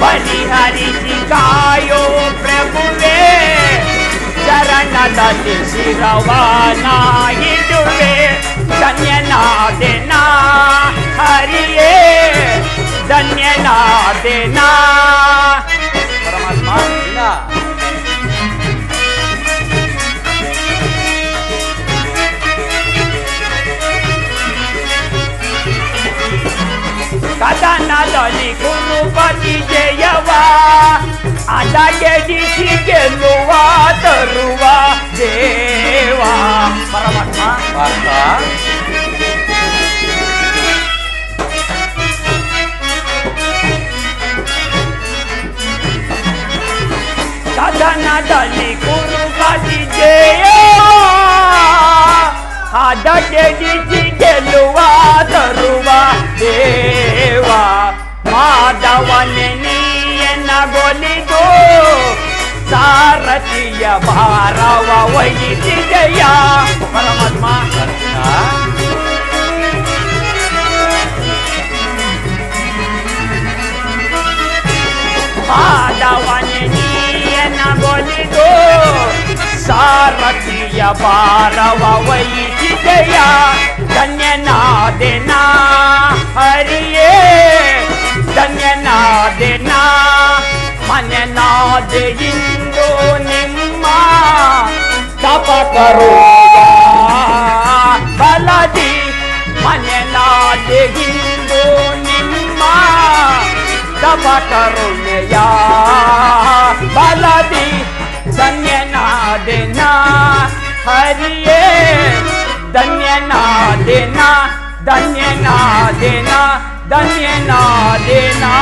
ಪರಿಹರಿಸಿ ಕಾಯೋ ಪ್ರಭುವೇ ಚರಣದಲ್ಲಿ ಶಿರವನಾಯಿಡುವೆ. ಧನ್ಯನಾದೆನಾ ಹರಿಯೇ ಧನ್ಯನಾದೆನಾ ಪರಮಾತ್ಮ. ಕದನದಲ್ಲಿ ಕುರುಪತಿ ಜಯವ ಅದಗೆಡಿಸಿ ಗೆಲ್ಲುವ ತರುವ ದೇವ ಪರಮಾತ್ಮ. ಕದನದಲ್ಲಿ ಕುರುಪತಿ ಜಯ ಅದಗೆಡಿಸಿ ಗೆಲ್ಲುವ ತರುವ ದೇವ. ಮಾಧವನೆ ನೀಯನಗೊಲಿದು ಸಾರಥಿಯ ಭಾರವ ವಹಿಸಿದೆಯ ಪರಮಾತ್ಮ. ಮಾಧವನೆ ನೀಯನಗೊಲಿದು ಸಾರಥಿಯ ಭಾರವ ವಹಿಸಿದೆಯ. ಧನ್ಯನಾದೆನಾ ಹರಿಯೇ ಧನ್ಯನಾದೆನಾ ಮನೆನಾದೆಯಿಂದು ನಿಮ್ಮ ತಪ ಕರುಣೆಯ ಬಲದಿ. ಮನೆನಾದೆಯಿಂದು ನಿಮ್ಮ ತಪ ಕರುಣೆಯ ಬಲದಿ ಧನ್ಯನಾದೆನಾ ಹರಿಯೇ ಧನ್ಯನಾದೆನಾ ಧನ್ಯನಾದೆನಾ ಧನ್ಯನಾದೆನಾ.